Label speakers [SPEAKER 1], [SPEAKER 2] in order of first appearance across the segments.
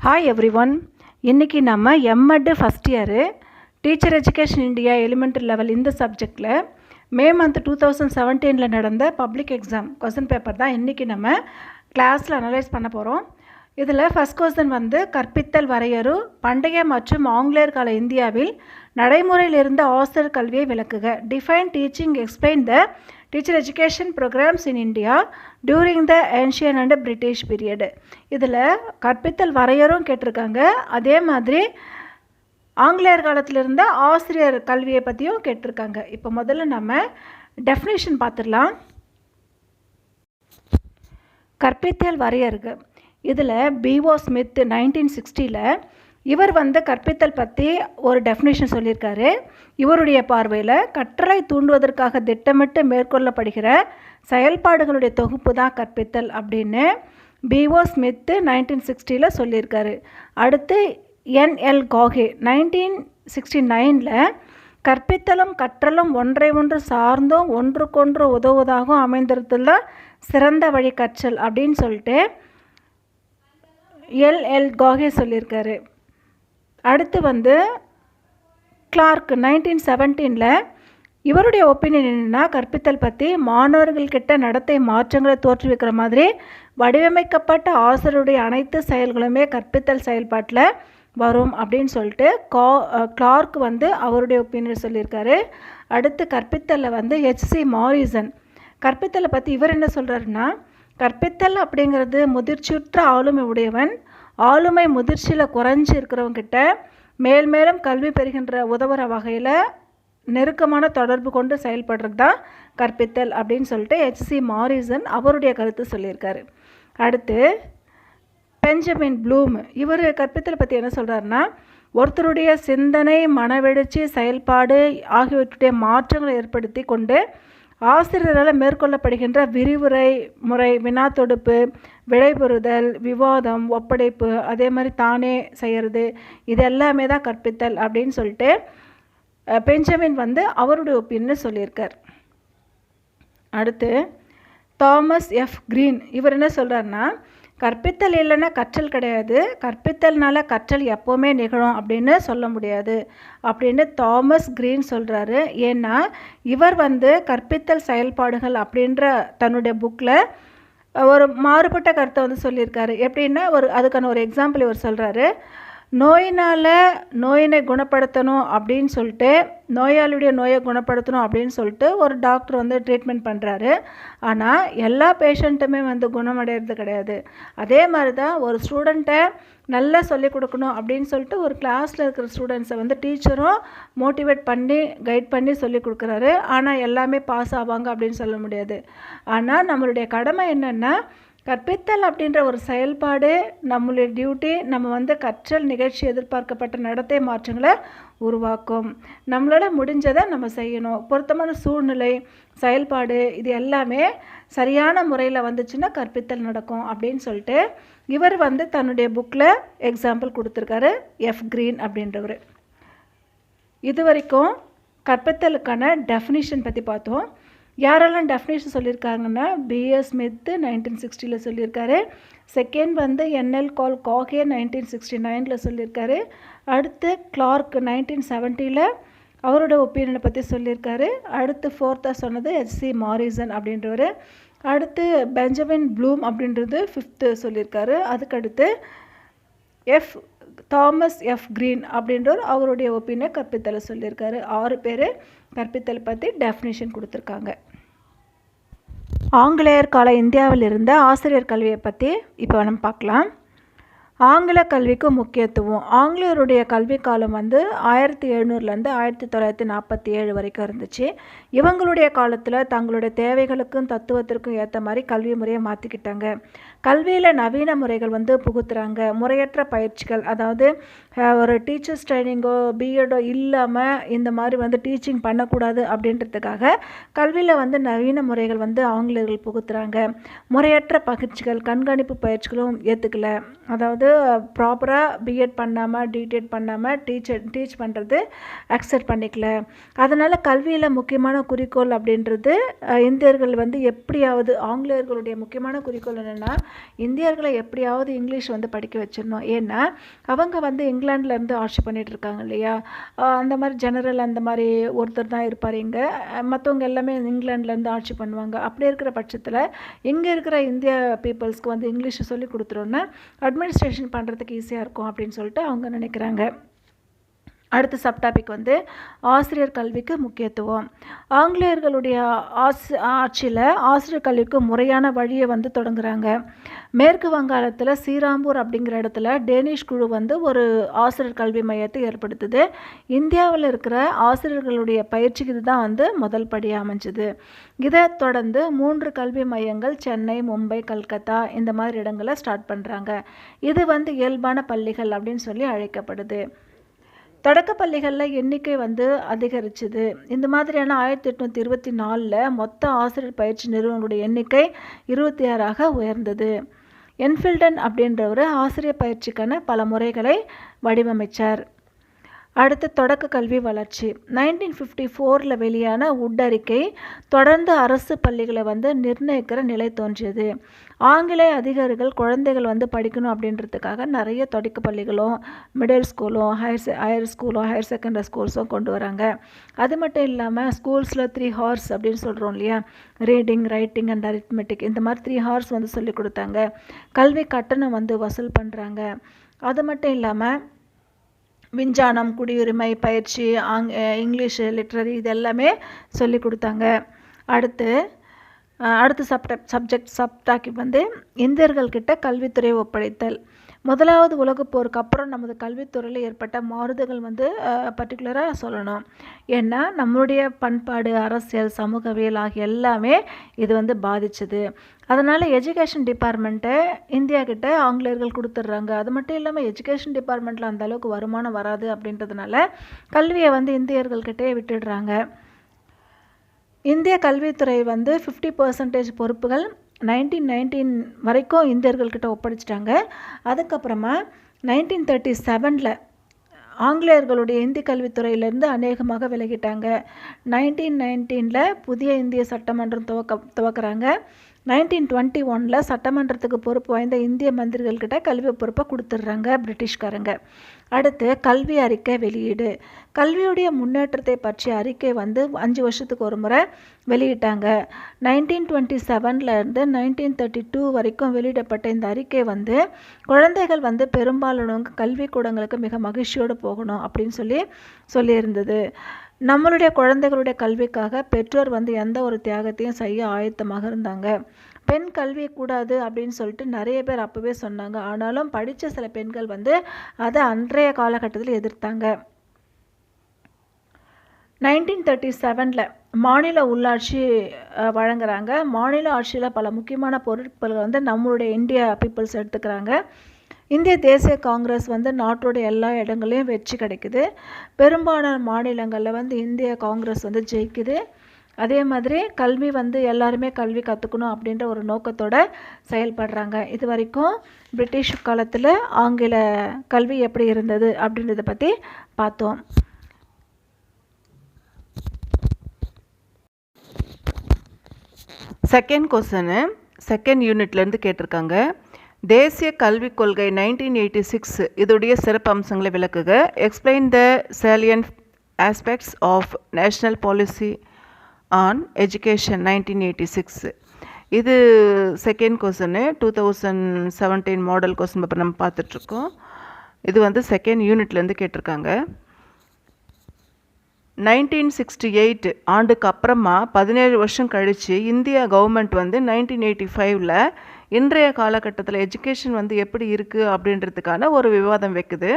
[SPEAKER 1] Hi everyone. இன்றைக்கி நம்ம MEd first year teacher education India elementary level இந்த சப்ஜெக்டில் மே மந்த் 2017 நடந்த பப்ளிக் எக்ஸாம் கொஸ்டின் பேப்பர் தான் இன்றைக்கி நம்ம கிளாஸில் அனலைஸ் பண்ண போகிறோம். இதில் ஃபஸ்ட் கொஸ்டின் வந்து கற்பித்தல் வரையறு பண்டைய மற்றும் ஆங்கிலேயர் கால இந்தியாவில் நடைமுறையில் இருந்த ஆசிரியர் கல்வியை விளக்குக. Define teaching explain the teacher education programmes in India during the ancient and British period. இதில் கற்பித்தல் வரையறும் கேட்டிருக்காங்க, அதே மாதிரி ஆங்கிலேயர் காலத்தில் இருந்த ஆசிரியர் கல்வியை பற்றியும் கேட்டிருக்காங்க. இப்போ முதல்ல நம்ம டெஃபினேஷன் பார்த்துடலாம். கற்பித்தல் வரையறுக. இதில் பிஓ ஸ்மித் 1960 இவர் வந்து கற்பித்தல் பற்றி ஒரு டெஃபினேஷன் சொல்லியிருக்காரு. இவருடைய பார்வையில் கற்றலை தூண்டுவதற்காக திட்டமிட்டு மேற்கொள்ளப்படுகிற செயல்பாடுகளுடைய தொகுப்பு தான் கற்பித்தல் அப்படின்னு பிஓ ஸ்மித் 1960 சொல்லியிருக்காரு. அடுத்து என்எல் காகே 1969 கற்பித்தலும் கற்றலும் ஒன்றை ஒன்று சார்ந்தும் ஒன்றுக்கொன்று உதவுவதாகவும் அமைந்திருந்துள்ள சிறந்த வழி கற்றல் அப்படின்னு சொல்லிட்டு எல்எல் காகே சொல்லியிருக்காரு. அடுத்து வந்து கிளார்க் 1917 இவருடைய ஒப்பீனியன் என்னென்னா, கற்பித்தல் பற்றி மாணவர்கள்கிட்ட நடத்தை மாற்றங்களை தோற்றுவிக்கிற மாதிரி வடிவமைக்கப்பட்ட ஆசிரியருடைய அனைத்து செயல்களுமே கற்பித்தல் செயல்பாட்டில் வரும் அப்படின்னு சொல்லிட்டு கிளார்க் வந்து அவருடைய ஒப்பீனியன் சொல்லியிருக்காரு. அடுத்து கற்பித்தலில் வந்து ஹெச்சி மாரிசன் கற்பித்தலை பற்றி இவர் என்ன சொல்கிறாருன்னா, கற்பித்தல் அப்படிங்கிறது முதிர்ச்சியுற்ற ஆளுமை உடையவன் ஆளுமை முதிர்ச்சியில் குறைஞ்சி இருக்கிறவங்கிட்ட மேலும் கல்வி பெறுகின்ற உதவுற வகையில் நெருக்கமான தொடர்பு கொண்டு செயல்படுறது தான் கற்பித்தல் அப்படின்னு சொல்லிட்டு ஹெச்சி மாரிசன் அவருடைய கருத்து சொல்லியிருக்காரு. அடுத்து பெஞ்சமின் ப்ளூம் இவர் கற்பித்தல் பற்றி என்ன சொல்கிறாருன்னா, ஒருத்தருடைய சிந்தனை மனவெழுச்சி செயல்பாடு ஆகியவற்றுடைய மாற்றங்களை ஏற்படுத்தி கொண்டு ஆசிரியரால் மேற்கொள்ளப்படுகின்ற விரிவுரை முறை வினா தொடுப்பு விடைபெறுதல் விவாதம் ஒப்படைப்பு அதே மாதிரி தானே செய்கிறது இது எல்லாமே தான் கற்பித்தல் அப்படின்னு சொல்லிட்டு பெஞ்சமின் வந்து அவருடைய ஒப்பீனியன் சொல்லியிருக்கார். அடுத்து தாமஸ் எஃப் கிரீன் இவர் என்ன சொல்கிறாருன்னா, கற்பித்தல் இல்லைன்னா கற்றல் கிடையாது, கற்பித்தல்னால கற்றல் எப்போவுமே நிகழும் அப்படின்னு சொல்ல முடியாது அப்படின்னு தாமஸ் கிரீன் சொல்கிறாரு. ஏன்னா இவர் வந்து கற்பித்தல் செயல்பாடுகள் அப்படின்ற தன்னுடைய புக்கில் ஒரு மாறுபட்ட கருத்தை வந்து சொல்லியிருக்காரு. எப்படின்னா அதுக்கான ஒரு எக்ஸாம்பிள் இவர் சொல்கிறாரு. நோயினை குணப்படுத்தணும் அப்படின்னு சொல்லிட்டு நோயாளியுடைய நோயை குணப்படுத்தணும் அப்படின்னு சொல்லிட்டு ஒரு டாக்டர் வந்து ட்ரீட்மெண்ட் பண்ணுறாரு. ஆனால் எல்லா பேஷண்ட்டுமே வந்து குணமடைகிறது கிடையாது. அதே மாதிரி தான் ஒரு ஸ்டூடெண்ட்டை நல்லா சொல்லிக் கொடுக்கணும் அப்படின்னு சொல்லிட்டு ஒரு கிளாஸில் இருக்கிற ஸ்டூடெண்ட்ஸை வந்து டீச்சரும் மோட்டிவேட் பண்ணி கைட் பண்ணி சொல்லிக் கொடுக்குறாரு. ஆனால் எல்லாமே பாஸ் ஆவாங்க அப்படின்னு சொல்ல முடியாது. ஆனால் நம்மளுடைய கடமை என்னென்னா, கற்பித்தல் அப்படின்ற ஒரு செயல்பாடு நம்மளுடைய டியூட்டி நம்ம வந்து கற்றல் நிகழ்ச்சி எதிர்பார்க்கப்பட்ட நடத்தை மாற்றங்களை உருவாக்கும். நம்மளால் முடிஞ்சதை நம்ம செய்யணும். பொருத்தமான சூழ்நிலை செயல்பாடு இது எல்லாமே சரியான முறையில் வந்துச்சுன்னா கற்பித்தல் நடக்கும் அப்படின்னு சொல்லிட்டு இவர் வந்து தன்னுடைய புக்கில் எக்ஸாம்பிள் கொடுத்துருக்காரு எஃப் கிரீன் அப்படின்றவர். இது வரைக்கும் கற்பித்தலுக்கான டெஃபினிஷன் பற்றி பார்த்தோம். யாரெல்லாம் டெஃபினேஷன் சொல்லியிருக்காங்கன்னா, பிஎஸ் ஸ்மித் 1960 சொல்லியிருக்காரு. செகண்ட் வந்து என்எல் காகே 1969 சொல்லியிருக்காரு. அடுத்து கிளார்க் 1970 அவரோட ஒப்பீனியனை பற்றி சொல்லியிருக்காரு. அடுத்து ஃபோர்த்தாக சொன்னது ஹெச்சி மாரிசன் அப்படின்றவர். அடுத்து பெஞ்சமின் ப்ளூம் அப்படின்றது 5th சொல்லியிருக்காரு. அதுக்கடுத்து தாமஸ் எஃப் கிரீன் அப்படின்றவர் அவருடைய ஒப்பீனியனை கற்பித்தலை சொல்லியிருக்காரு. 6 பேர் கற்பித்தல் பற்றி டெஃபினேஷன் கொடுத்துருக்காங்க. ஆங்கிலேயர் கால இந்தியாவில் இருந்த ஆசிரியர் கல்வியை பற்றி இப்போ நம்ம பார்க்கலாம். ஆங்கில கல்விக்கு முக்கியத்துவம். ஆங்கிலேயருடைய கல்வி காலம் வந்து 1700 1947 வரைக்கும் இருந்துச்சு. இவங்களுடைய காலத்தில் தங்களுடைய தேவைகளுக்கும் தத்துவத்திற்கும் ஏற்ற மாதிரி கல்வி முறையை மாற்றிக்கிட்டாங்க. கல்வியில் நவீன முறைகள் வந்து புகுத்துறாங்க. முறையற்ற பயிற்சிகள், அதாவது ஒரு டீச்சர்ஸ் ட்ரைனிங்கோ பிஎடோ இல்லாமல் இந்த மாதிரி வந்து டீச்சிங் பண்ணக்கூடாது அப்படின்றதுக்காக கல்வியில் வந்து நவீன முறைகள் வந்து ஆங்கிலேயர்கள் புகுத்துறாங்க. முறையற்ற பயிற்சிகள் கண்காணிப்பு பயிற்சிகளும் ஏற்றுக்கல. அதாவது ப்ராப்பராக பிஎட் பண்ணாமல் டிடெட் பண்ணாமல் டீச் பண்ணுறது அக்செப்ட் பண்ணிக்கல. அதனால் கல்வியில் முக்கியமான குறிக்கோள் அப்படின்றது இந்தியர்கள் வந்து எப்படியாவது ஆங்கிலேயர்களுடைய முக்கியமான குறிக்கோள் என்னென்னா இந்தியர்களை எப்படியாவது இங்கிலீஷ் வந்து படிக்க வச்சிடணும். ஏன்னா அவங்க வந்து இங்கிலாந்துலேருந்து ஆட்சி பண்ணிகிட்டு இருக்காங்க இல்லையா. அந்த மாதிரி ஜெனரல் அந்த மாதிரி ஒருத்தர் தான் இருப்பார் இங்கே. மற்றவங்க எல்லாமே இங்கிலாந்துலேருந்து ஆட்சி பண்ணுவாங்க. அப்படி இருக்கிற பட்சத்தில் இங்கே இருக்கிற இந்திய பீப்புள்ஸ்க்கு வந்து இங்கிலீஷை சொல்லி கொடுத்துட்டோன்னா அட்மினிஸ்ட்ரேஷன் பண்ணுறதுக்கு ஈஸியாக இருக்கும் அப்படின்னு சொல்லிட்டு அவங்க நினைக்கிறாங்க. அடுத்த சப்டாபிக் வந்து ஆசிரியர் கல்விக்கு முக்கியத்துவம். ஆங்கிலேயர்களுடைய ஆட்சியில் ஆசிரியர் கல்விக்கு முறையான வழியை வந்து தொடங்குறாங்க. மேற்கு வங்காளத்தில் ஸ்ரீராம்பூர் அப்படிங்கிற இடத்துல டேனிஷ் குழு வந்து ஒரு ஆசிரியர் கல்வி மையத்தை ஏற்படுத்துது. இந்தியாவில் இருக்கிற ஆசிரியர்களுடைய பயிற்சிக்கு இதுதான் வந்து முதல் படியாக அமைஞ்சுது. இதை தொடர்ந்து 3 கல்வி மையங்கள் சென்னை, மும்பை, கல்கத்தா இந்த மாதிரி இடங்களை ஸ்டார்ட் பண்ணுறாங்க. இது வந்து இயல்பான பள்ளிகள் அப்படின்னு சொல்லி அழைக்கப்படுது. தொடக்க பள்ளிகளில் எண்ணிக்கை வந்து அதிகரிச்சுது. இந்த மாதிரியான 1824 மொத்த ஆசிரியர் பயிற்சி நிறுவனங்களுடைய எண்ணிக்கை 26ஆக உயர்ந்தது. என்ஃபில்டன் அப்படின்றவர் ஆசிரியர் பயிற்சிக்கான பல முறைகளை வடிவமைச்சார். அடுத்து தொடக்க கல்வி வளர்ச்சி. 1954 வெளியான உட் அறிக்கை தொடர்ந்து அரசு பள்ளிகளை வந்து நிர்ணயிக்கிற நிலை தோன்றியது. ஆங்கிலேய அதிகாரிகள் குழந்தைகள் வந்து படிக்கணும் அப்படின்றதுக்காக நிறைய தொடக்க பள்ளிகளும் மிடில் ஸ்கூலும் ஹையர் ஸ்கூலும் ஹையர் செகண்டரி ஸ்கூல்ஸும் கொண்டு வராங்க. அது மட்டும் இல்லாமல் ஸ்கூல்ஸில் 3 ஹார்ஸ் அப்படின்னு சொல்கிறோம் இல்லையா, ரீடிங், ரைட்டிங் அண்ட் அரித்மெட்டிக், இந்த மாதிரி 3 ஹார்ஸ் வந்து சொல்லி கொடுத்தாங்க. கல்வி கட்டணம் வந்து வசூல் பண்ணுறாங்க. அது மட்டும் இல்லாமல் விஞ்ஞானம், குடியுரிமை பயிற்சி, இங்கிலீஷு லிட்ரரி இது எல்லாமே சொல்லி கொடுத்தாங்க. அடுத்து சப்டாக்கி வந்து இந்தியர்கள்கிட்ட கல்வித்துறை ஒப்படைத்தல். முதலாவது உலகப் போருக்கு அப்புறம் நமது கல்வித்துறையில் ஏற்பட்ட மாறுதல்கள் வந்து பர்டிகுலராக சொல்லணும். ஏன்னா நம்மளுடைய பண்பாடு, அரசியல், சமூகவியல் ஆகிய எல்லாமே இது வந்து பாதிச்சது. அதனால் எஜுகேஷன் டிபார்ட்மெண்ட்டை இந்தியா கிட்ட ஆங்கிலேயர்கள் கொடுத்துட்றாங்க. அது மட்டும் இல்லாமல் எஜுகேஷன் டிபார்ட்மெண்ட்டில் அந்த அளவுக்கு வருமானம் வராது அப்படின்றதுனால கல்வியை வந்து இந்தியர்கள்கிட்டே விட்டுடுறாங்க. இந்திய கல்வித்துறை வந்து 50% பொறுப்புகள் 1919 வரைக்கும் இந்தியர்கள்கிட்ட ஒப்படைச்சிட்டாங்க. அதுக்கப்புறமா 1937 ஆங்கிலேயர்களுடைய இந்தி கல்வித்துறையிலேருந்து அநேகமாக விலகிட்டாங்க. 1919 புதிய இந்திய சட்டமன்றம் துவக்கிறாங்க. 1921 சட்டமன்றத்துக்கு பொறுப்பு வாய்ந்த இந்திய மந்திரிகள்கிட்ட கல்வி பொறுப்பை கொடுத்துட்றாங்க பிரிட்டிஷ்காரங்க. அடுத்து கல்வி அறிக்கை வெளியீடு. கல்வியுடைய முன்னேற்றத்தை பற்றிய அறிக்கை வந்து 5 வருஷத்துக்கு ஒரு முறை வெளியிட்டாங்க. 1927 1932 வரைக்கும் வெளியிடப்பட்ட இந்த அறிக்கை வந்து குழந்தைகள் வந்து பெரும்பாலானவங்க கல்விக்கூடங்களுக்கு மிக மகிழ்ச்சியோடு போகணும் அப்படின்னு சொல்லியிருந்தது. நம்மளுடைய குழந்தைகளுடைய கல்விக்காக பெற்றோர் வந்து எந்த ஒரு தியாகத்தையும் செய்ய ஆயத்தமாக இருந்தாங்க. பெண் கல்வி கூடாது அப்படின்னு சொல்லிட்டு நிறைய பேர் அப்போவே சொன்னாங்க. ஆனாலும் படித்த சில பெண்கள் வந்து அதை அன்றைய காலகட்டத்தில் எதிர்த்தாங்க. 1937 மாநில உள்ளாட்சி வழங்குறாங்க. மாநில ஆட்சியில் பல முக்கியமான பொறுப்புகள் வந்து நம்மளுடைய இந்தியா பீப்புள்ஸ் எடுத்துக்கிறாங்க. இந்திய தேசிய காங்கிரஸ் வந்து நாட்டோட எல்லா இடங்களையும் வெற்றி கிடைக்குது. பெரும்பாலான மாநிலங்களில் வந்து இந்திய காங்கிரஸ் வந்து ஜெயிக்குது. அதே மாதிரி கல்வி வந்து எல்லாருமே கல்வி கற்றுக்கணும் அப்படின்ற ஒரு நோக்கத்தோட செயல்படுறாங்க. இது வரைக்கும் பிரிட்டிஷ் காலத்தில் ஆங்கில கல்வி எப்படி இருந்தது அப்படின்றத பற்றி பார்த்தோம்.
[SPEAKER 2] செகண்ட் கொஸ்டின் செகண்ட் யூனிட்லேருந்து கேட்டிருக்காங்க. தேசிய கல்விக் கொள்கை 1986 இதோடைய சிறப்பு அம்சங்களை விளக்குக. Explain the salient aspects of national policy on education 1986. இது second question 2017 model question paper நம்ம பார்த்துட்ருக்கோம். இது வந்து செகண்ட் யூனிட்லேருந்து கேட்டிருக்காங்க. 1968 ஆண்டுக்கு அப்புறமா 17 வருஷம் கழித்து இந்தியா கவர்மெண்ட் வந்து 1985 இன்றைய காலகட்டத்தில் எஜுகேஷன் வந்து எப்படி இருக்குது அப்படின்றதுக்கான ஒரு விவாதம் வைக்குது.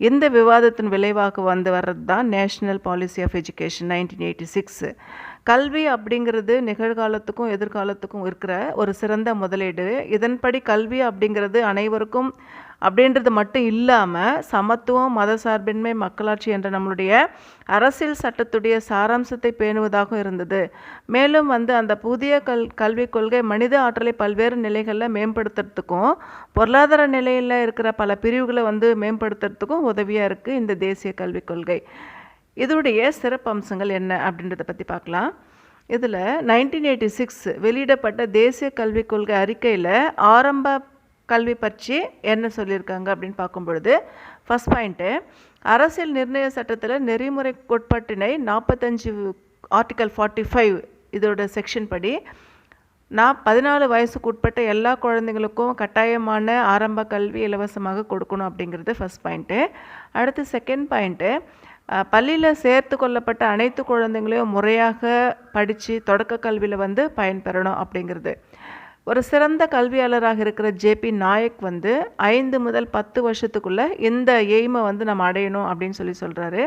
[SPEAKER 2] இந்த விவாதத்தின் விளைவாக வர்றது தான் நேஷ்னல் பாலிசி ஆஃப் எஜுகேஷன் 1986. கல்வி அப்படிங்கிறது நிகழ்காலத்துக்கும் எதிர்காலத்துக்கும் இருக்கிற ஒரு சிறந்த முதலீடு. இதன்படி கல்வி அப்படிங்கிறது அனைவருக்கும் அப்படின்றது மட்டும் இல்லாமல் சமத்துவம், மத சார்பின்மை, மக்களாட்சி என்ற நம்மளுடைய அரசியல் சட்டத்துடைய சாராம்சத்தை பேணுவதாக இருந்தது. மேலும் வந்து அந்த புதிய கல்விக் கொள்கை மனித ஆற்றலை பல்வேறு நிலைகளில் மேம்படுத்துறதுக்கும் பொருளாதார நிலையில் இருக்கிற பல பிரிவுகளை வந்து மேம்படுத்துறதுக்கும் உதவியாக இருக்குது இந்த தேசிய கல்விக் கொள்கை. இதோடைய சிறப்பு அம்சங்கள் என்ன அப்படின்றத பற்றி பார்க்கலாம். இதில் 1986 வெளியிடப்பட்ட தேசிய கல்விக் கொள்கை அறிக்கையில் ஆரம்ப கல்வி பற்றி என்ன சொல்லியிருக்காங்க அப்படின்னு பார்க்கும் பொழுது, ஃபஸ்ட் பாயிண்ட்டு, அரசியல் நிர்ணய சட்டத்தில் நெறிமுறை கோட்பாட்டினை 45 ஆர்டிக்கல் 45 இதோட செக்ஷன் படி 14 வயசுக்கு உட்பட்ட எல்லா குழந்தைங்களுக்கும் கட்டாயமான ஆரம்ப கல்வி இலவசமாக கொடுக்கணும் அப்படிங்கிறது ஃபஸ்ட் பாயிண்ட்டு. அடுத்து செகண்ட் பாயிண்ட்டு, பள்ளியில் சேர்த்து கொள்ளப்பட்ட அனைத்து குழந்தைங்களையும் முறையாக படித்து தொடக்க கல்வியில் வந்து பயன்பெறணும் அப்படிங்கிறது. ஒரு சிறந்த கல்வியாளராக இருக்கிற ஜேபி நாயக் வந்து 5 முதல் 10 வருஷத்துக்குள்ளே இந்த எய்மை வந்து நம்ம அடையணும் அப்படின்னு சொல்கிறாரு.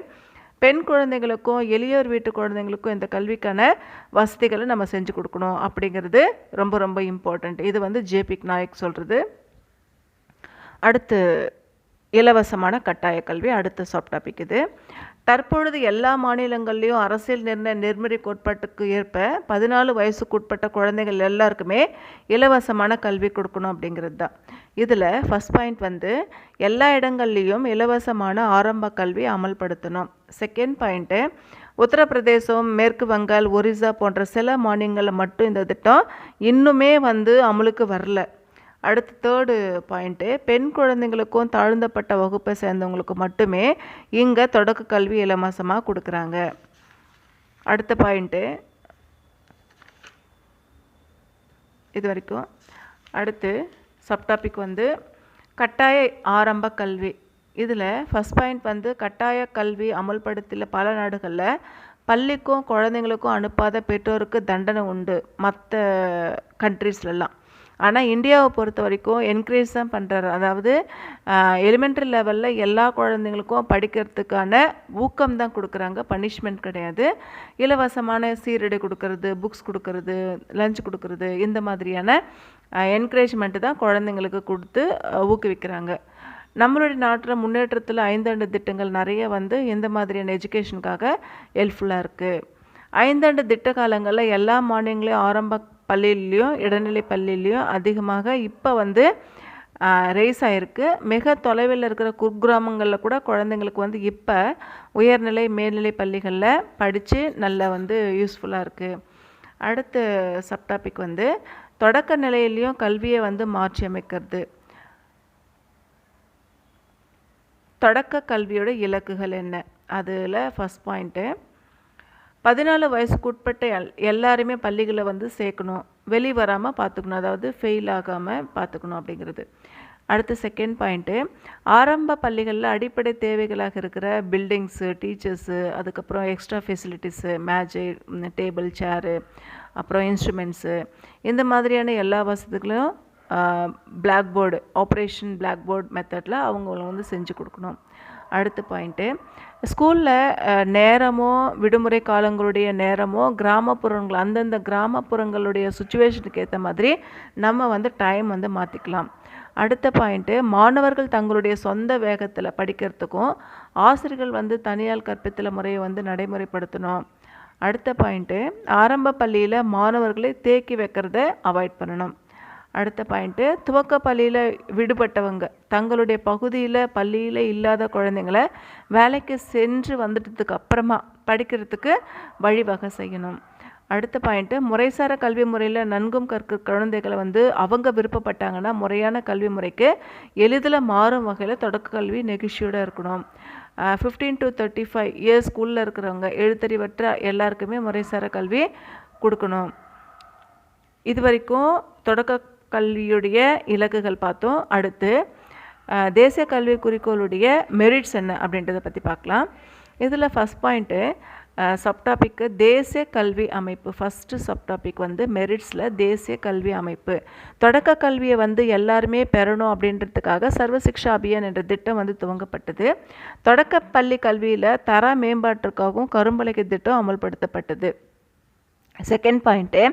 [SPEAKER 2] பெண் குழந்தைங்களுக்கும் எளியோர் வீட்டு குழந்தைங்களுக்கும் இந்த கல்விக்கான வசதிகளை நம்ம செஞ்சு கொடுக்கணும் அப்படிங்கிறது ரொம்ப ரொம்ப இம்பார்ட்டண்ட். இது வந்து ஜேபி நாயக் சொல்கிறது. அடுத்து இலவசமான கட்டாய கல்வி, அடுத்த சப் டாபிக் இது. தற்பொழுது எல்லா மாநிலங்கள்லேயும் அரசியல் நெறிமுறை கோட்பாட்டுக்கு ஏற்ப 14 வயசுக்கு உட்பட்ட குழந்தைகள் எல்லாருக்குமே இலவசமான கல்வி கொடுக்கணும் அப்படிங்கிறது தான். இதில் ஃபஸ்ட் பாயிண்ட் வந்து எல்லா இடங்கள்லேயும் இலவசமான ஆரம்ப கல்வி அமல்படுத்தணும். செகண்ட் பாயிண்ட்டு, உத்தரப்பிரதேசம், மேற்கு வங்காள், ஒரிசா போன்ற சில மாநிலங்களில் மட்டும் இந்த திட்டம் இன்னுமே வந்து அமலுக்கு வரல. அடுத்து தேர்டு பாயிண்ட்டு, பெண் குழந்தைங்களுக்கும் தாழ்ந்தப்பட்ட வகுப்பை சேர்ந்தவங்களுக்கு மட்டுமே இங்கே தொடக்க கல்வி இலவசமாக கொடுக்குறாங்க. அடுத்த பாயிண்ட்டு இது வரைக்கும். அடுத்து சப்டாபிக் வந்து கட்டாய ஆரம்ப கல்வி. இதில் ஃபஸ்ட் பாயிண்ட் வந்து கட்டாய கல்வி அமல்படுத்தல பல நாடுகளில் பள்ளிக்கும் குழந்தைங்களுக்கும் அனுப்பாத பெற்றோருக்கு தண்டனை உண்டு மற்ற கண்ட்ரீஸ்லலாம். ஆனால் இந்தியாவை பொறுத்த வரைக்கும் என்கரேஜ் தான் பண்ணுறாரு. அதாவது எலிமெண்ட்ரி லெவலில் எல்லா குழந்தைங்களுக்கும் படிக்கிறதுக்கான ஊக்கம் தான் கொடுக்குறாங்க, பனிஷ்மெண்ட் கிடையாது. இலவசமான சீருடை கொடுக்கறது, புக்ஸ் கொடுக்கறது, லஞ்ச் கொடுக்கறது, இந்த மாதிரியான என்கரேஜ்மெண்ட்டு தான் குழந்தைங்களுக்கு கொடுத்து ஊக்குவிக்கிறாங்க. நம்மளுடைய நாட்டில் முன்னேற்றத்தில் 5 ஆண்டு திட்டங்கள் நிறைய வந்து இந்த மாதிரியான எஜுகேஷனுக்காக ஹெல்ப்ஃபுல்லாக இருக்குது. 5 ஆண்டு திட்ட காலங்களில் எல்லா மாநிலங்களையும் ஆரம்ப பள்ளியிலையும் இடைநிலை பள்ளியிலையும் அதிகமாக இப்போ வந்து ரேஸ் ஆகிருக்கு. மிக தொலைவில் இருக்கிற குக்கிராமங்களில் கூட குழந்தைங்களுக்கு வந்து இப்போ உயர்நிலை மேல்நிலை பள்ளிகளில் படித்து நல்லா வந்து யூஸ்ஃபுல்லாக இருக்குது. அடுத்த சப்டாபிக் வந்து தொடக்க நிலையிலையும் கல்வியை வந்து மாற்றி அமைக்கிறது. தொடக்க கல்வியோட இலக்குகள் என்ன? அதில் ஃபஸ்ட் பாயிண்ட்டு, 14 வயசுக்கு உட்பட்ட எல்லாருமே பள்ளிகளை வந்து சேர்க்கணும், வெளி வராமல் பார்த்துக்கணும், அதாவது ஃபெயில் ஆகாமல் பார்த்துக்கணும் அப்படிங்கிறது. அடுத்து செகண்ட் பாயிண்ட்டு, ஆரம்ப பள்ளிகளில் அடிப்படை தேவைகளாக இருக்கிற பில்டிங்ஸு, டீச்சர்ஸு, அதுக்கப்புறம் extra facilities, magic, table, chair, அப்புறம் இன்ஸ்ட்ருமெண்ட்ஸு, இந்த மாதிரியான எல்லா வசதிகளும் black board, operation black board மெத்தடில் அவங்கள வந்து செஞ்சு கொடுக்கணும். அடுத்த பாயிண்ட்டு, ஸ்கூலில் நேரமோ விடுமுறை காலங்களுடைய நேரமோ கிராமப்புறங்கள் அந்தந்த கிராமப்புறங்களுடைய சுச்சுவேஷனுக்கு ஏற்ற மாதிரி நம்ம வந்து டைம் வந்து மாற்றிக்கலாம். அடுத்த பாயிண்ட்டு, மாணவர்கள் தங்களுடைய சொந்த வேகத்தில் படிக்கிறதுக்கும் ஆசிரியர்கள் வந்து தனியார் கற்பித்தல் முறையை வந்து நடைமுறைப்படுத்தணும். அடுத்த பாயிண்ட்டு, ஆரம்ப பள்ளியில் மாணவர்களை தேக்கி வைக்கிறத அவாய்ட் பண்ணணும். அடுத்த பாயிண்ட்டு, துவக்க பள்ளியில் விடுபட்டவங்க தங்களுடைய பகுதியில் பள்ளியில் இல்லாத குழந்தைங்களை வேலைக்கு சென்று வந்துட்டதுக்கு அப்புறமா படிக்கிறதுக்கு வழிவகை செய்யணும். அடுத்த பாயிண்ட்டு, முறைசார கல்வி முறையில் நன்கும் கற்க குழந்தைகளை வந்து அவங்க விருப்பப்பட்டாங்கன்னா முறையான கல்வி முறைக்கு எளிதில் மாறும் வகையில் தொடக்க கல்வி நெகிழ்ச்சியோடு இருக்கணும். 15 to 35 இயர்ஸ் ஸ்கூலில் இருக்கிறவங்க எழுத்தறிவற்ற எல்லாருக்குமே முறைசார கல்வி கொடுக்கணும். இது வரைக்கும் தொடக்க கல்வியுடைய இலக்குகள் பார்த்தோம். அடுத்து தேசிய கல்வி குறிக்கோளுடைய மெரிட்ஸ் என்ன அப்படின்றத பற்றி பார்க்கலாம். இதில் ஃபஸ்ட் பாயிண்ட்டு சப்டாபிக்கு தேசிய கல்வி அமைப்பு. ஃபஸ்ட்டு சப்டாபிக் வந்து மெரிட்ஸில் தேசிய கல்வி அமைப்பு. தொடக்க கல்வியை வந்து எல்லாருமே பெறணும் அப்படின்றதுக்காக சர்வசிக்ஷா அபியான் என்ற திட்டம் வந்து துவங்கப்பட்டது. தொடக்க பள்ளி கல்வியில் தர மேம்பாட்டிற்காகவும் கரும்பலகை திட்டம் அமல்படுத்தப்பட்டது. செகண்ட் பாயிண்ட்டு,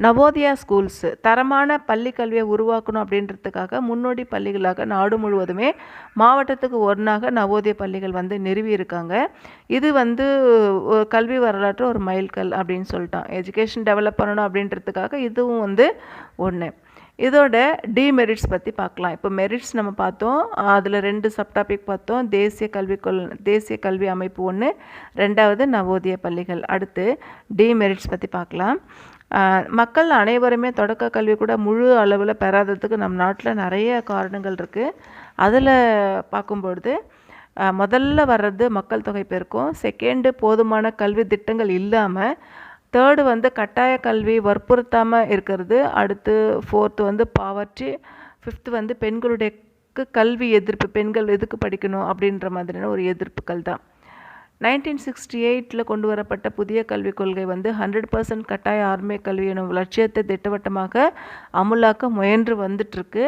[SPEAKER 2] நவோதயா ஸ்கூல்ஸு தரமான பள்ளி கல்வியை உருவாக்கணும் அப்படின்றதுக்காக முன்னோடி பள்ளிகளாக நாடு முழுவதுமே மாவட்டத்துக்கு ஒன்றாக நவோதயா பள்ளிகள் வந்து நிறுவியிருக்காங்க. இது வந்து கல்வி வரலாற்று ஒரு மைல்கல் அப்படின்னு சொல்லிட்டான். எஜுகேஷன் டெவலப் பண்ணணும் அப்படின்றதுக்காக இதுவும் வந்து ஒன்று. இதோட டிமெரிட்ஸ் பற்றி பார்க்கலாம். இப்போ மெரிட்ஸ் நம்ம பார்த்தோம், அதில் 2 சப்டாபிக் பார்த்தோம். தேசிய கல்வி அமைப்பு ஒன்று, 2வது நவோதய பள்ளிகள். அடுத்து டிமெரிட்ஸ் பற்றி பார்க்கலாம். மக்கள் அனைவருமே தொடக்க கல்வி கூட முழு அளவில் பெறாததுக்கு நம் நாட்டில் நிறைய காரணங்கள் இருக்குது. அதில் பார்க்கும்பொழுது முதல்ல வர்றது மக்கள் தொகை பெருக்கம், செகண்டு போதுமான கல்வி திட்டங்கள் இல்லாமல், தேர்டு வந்து கட்டாய கல்வி வற்புறுத்தாமல் இருக்கிறது, அடுத்து ஃபோர்த்து வந்து பாவர்ட்டி, ஃபிஃப்த்து வந்து பெண்களுடைய கல்வி எதிர்ப்பு, பெண்கள் எதுக்கு படிக்கணும் அப்படின்ற மாதிரியான ஒரு எதிர்ப்புகள் தான். 1968 கொண்டு வரப்பட்ட புதிய கல்விக் கொள்கை வந்து 100% கட்டாய ஆர்மை கல்வி எனும் லட்சியத்தை திட்டவட்டமாக அமுலாக்க முயன்று வந்துட்டுருக்கு.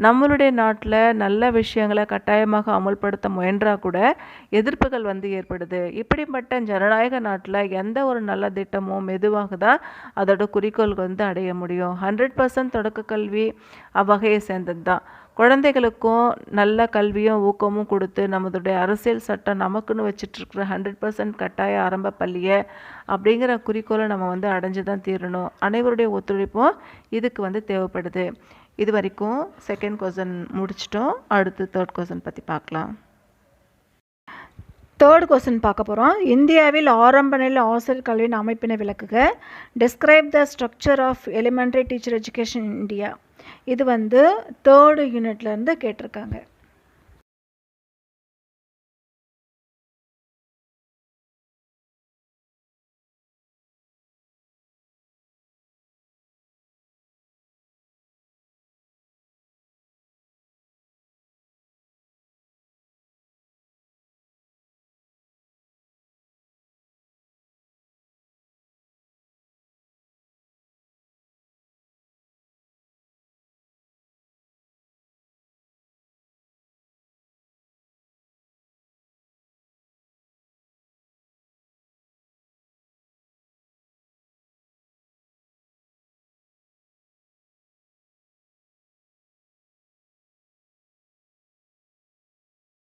[SPEAKER 2] நம்மளுடைய நாட்டில் நல்ல விஷயங்களை கட்டாயமாக அமுல்படுத்த முயன்றா கூட எதிர்ப்புகள் வந்து ஏற்படுது. இப்படிப்பட்ட ஜனநாயக நாட்டில் எந்த ஒரு நல்ல திட்டமும் மெதுவாக தான் அதோட குறிக்கோள் வந்து அடைய முடியும். 100% தொடக்க கல்வி அவ்வகையை சேர்ந்தது தான். குழந்தைகளுக்கும் நல்ல கல்வியும் ஊக்கமும் கொடுத்து நம்மளுடைய அரசியல் சட்டம் நமக்குன்னு வச்சிட்ருக்கிற 100% கட்டாய ஆரம்ப பள்ளியை அப்படிங்கிற குறிக்கோளை நம்ம வந்து அடைஞ்சு தான் தீரணும். அனைவருடைய ஒத்துழைப்பும் இதுக்கு வந்து தேவைப்படுது. இது வரைக்கும் செகண்ட் கொஸ்டின் முடிச்சிட்டோம். அடுத்து தேர்ட் கொஸ்டின் பற்றி பார்க்கலாம்.
[SPEAKER 1] தேர்ட் கொஸ்டின் பார்க்க போகிறோம். இந்தியாவில் ஆரம்ப நிலை ஆசிரியர் கல்வியின் அமைப்பினை விளக்குக. Describe the structure of elementary teacher education in India. இது வந்து தேர்டு யூனிட்லேருந்து கேட்டிருக்காங்க.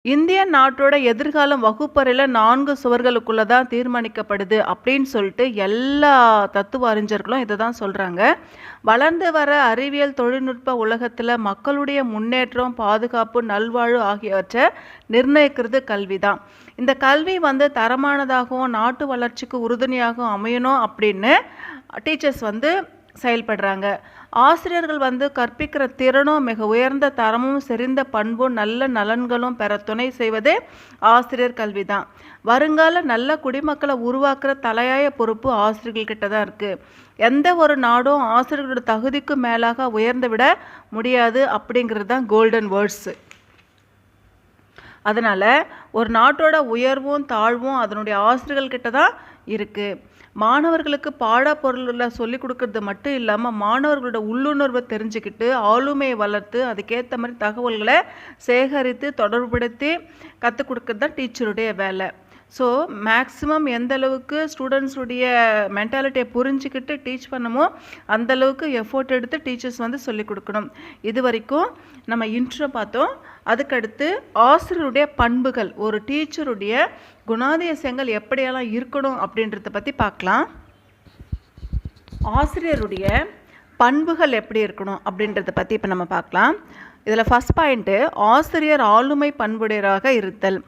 [SPEAKER 2] இந்திய நாட்டோட எதிர்காலம் வகுப்பறையில் 4 சுவர்களுக்குள்ளே தான் தீர்மானிக்கப்படுது அப்படின்னு சொல்லிட்டு எல்லா தத்துவ அறிஞர்களும் இதை தான் சொல்கிறாங்க. வளர்ந்து வர அறிவியல் தொழில்நுட்ப உலகத்தில் மக்களுடைய முன்னேற்றம், பாதுகாப்பு, நல்வாழ்வு ஆகியவற்றை நிர்ணயிக்கிறது கல்வி தான். இந்த கல்வி வந்து தரமானதாகவும் நாட்டு வளர்ச்சிக்கு உறுதுணையாகவும் அமையணும் அப்படின்னு டீச்சர்ஸ் வந்து செயல்படுறாங்க. ஆசிரியர்கள் வந்து கற்பிக்கிற திறனும் மிக உயர்ந்த தரமும் செறிந்த பண்பும் நல்ல நலன்களும் பெற துணை செய்வதே ஆசிரியர் கல்வி தான். வருங்கால நல்ல குடிமக்களை உருவாக்குற தலையாய பொறுப்பு ஆசிரியர்கள்கிட்ட தான் இருக்குது. எந்த ஒரு நாடும் ஆசிரியர்களோட தகுதிக்கு மேலாக உயர்ந்து விட முடியாது அப்படிங்கிறது தான் கோல்டன் வேர்ட்ஸு. அதனால் ஒரு நாட்டோட உயர்வும் தாழ்வும் அதனுடைய ஆசிரியர்கள்கிட்ட தான் இருக்குது. மாணவர்களுக்கு பாடப்பொருளை சொல்லிக் கொடுக்கறது மட்டும் இல்லாமல் மாணவர்களோட உள்ளுணர்வை தெரிஞ்சுக்கிட்டு ஆளுமையை வளர்த்து அதுக்கேற்ற மாதிரி தகவல்களை சேகரித்து தொடர்புபடுத்தி கற்றுக் கொடுக்கறது தான் டீச்சருடைய வேலை. ஸோ மேக்ஸிமம் எந்த அளவுக்கு ஸ்டூடெண்ட்ஸுடைய மென்டாலிட்டியை புரிஞ்சுக்கிட்டு டீச் பண்ணமோ அந்தளவுக்கு எஃபோர்ட் எடுத்து டீச்சர்ஸ் வந்து சொல்லிக் கொடுக்கணும். இது வரைக்கும் நம்ம இன்ட்ரோ பார்த்தோம். அதுக்கடுத்து ஆசிரியருடைய பண்புகள், ஒரு டீச்சருடைய குணாதிசயங்கள் எப்படியெல்லாம் இருக்கணும் அப்படின்றத பற்றி பார்க்கலாம். ஆசிரியருடைய பண்புகள் எப்படி இருக்கணும் அப்படின்றத பற்றி இப்போ நம்ம பார்க்கலாம். இதில் ஃபஸ்ட் பாயிண்ட்டு, ஆசிரியர் ஆளுமை பண்புடையராக இருத்தல்.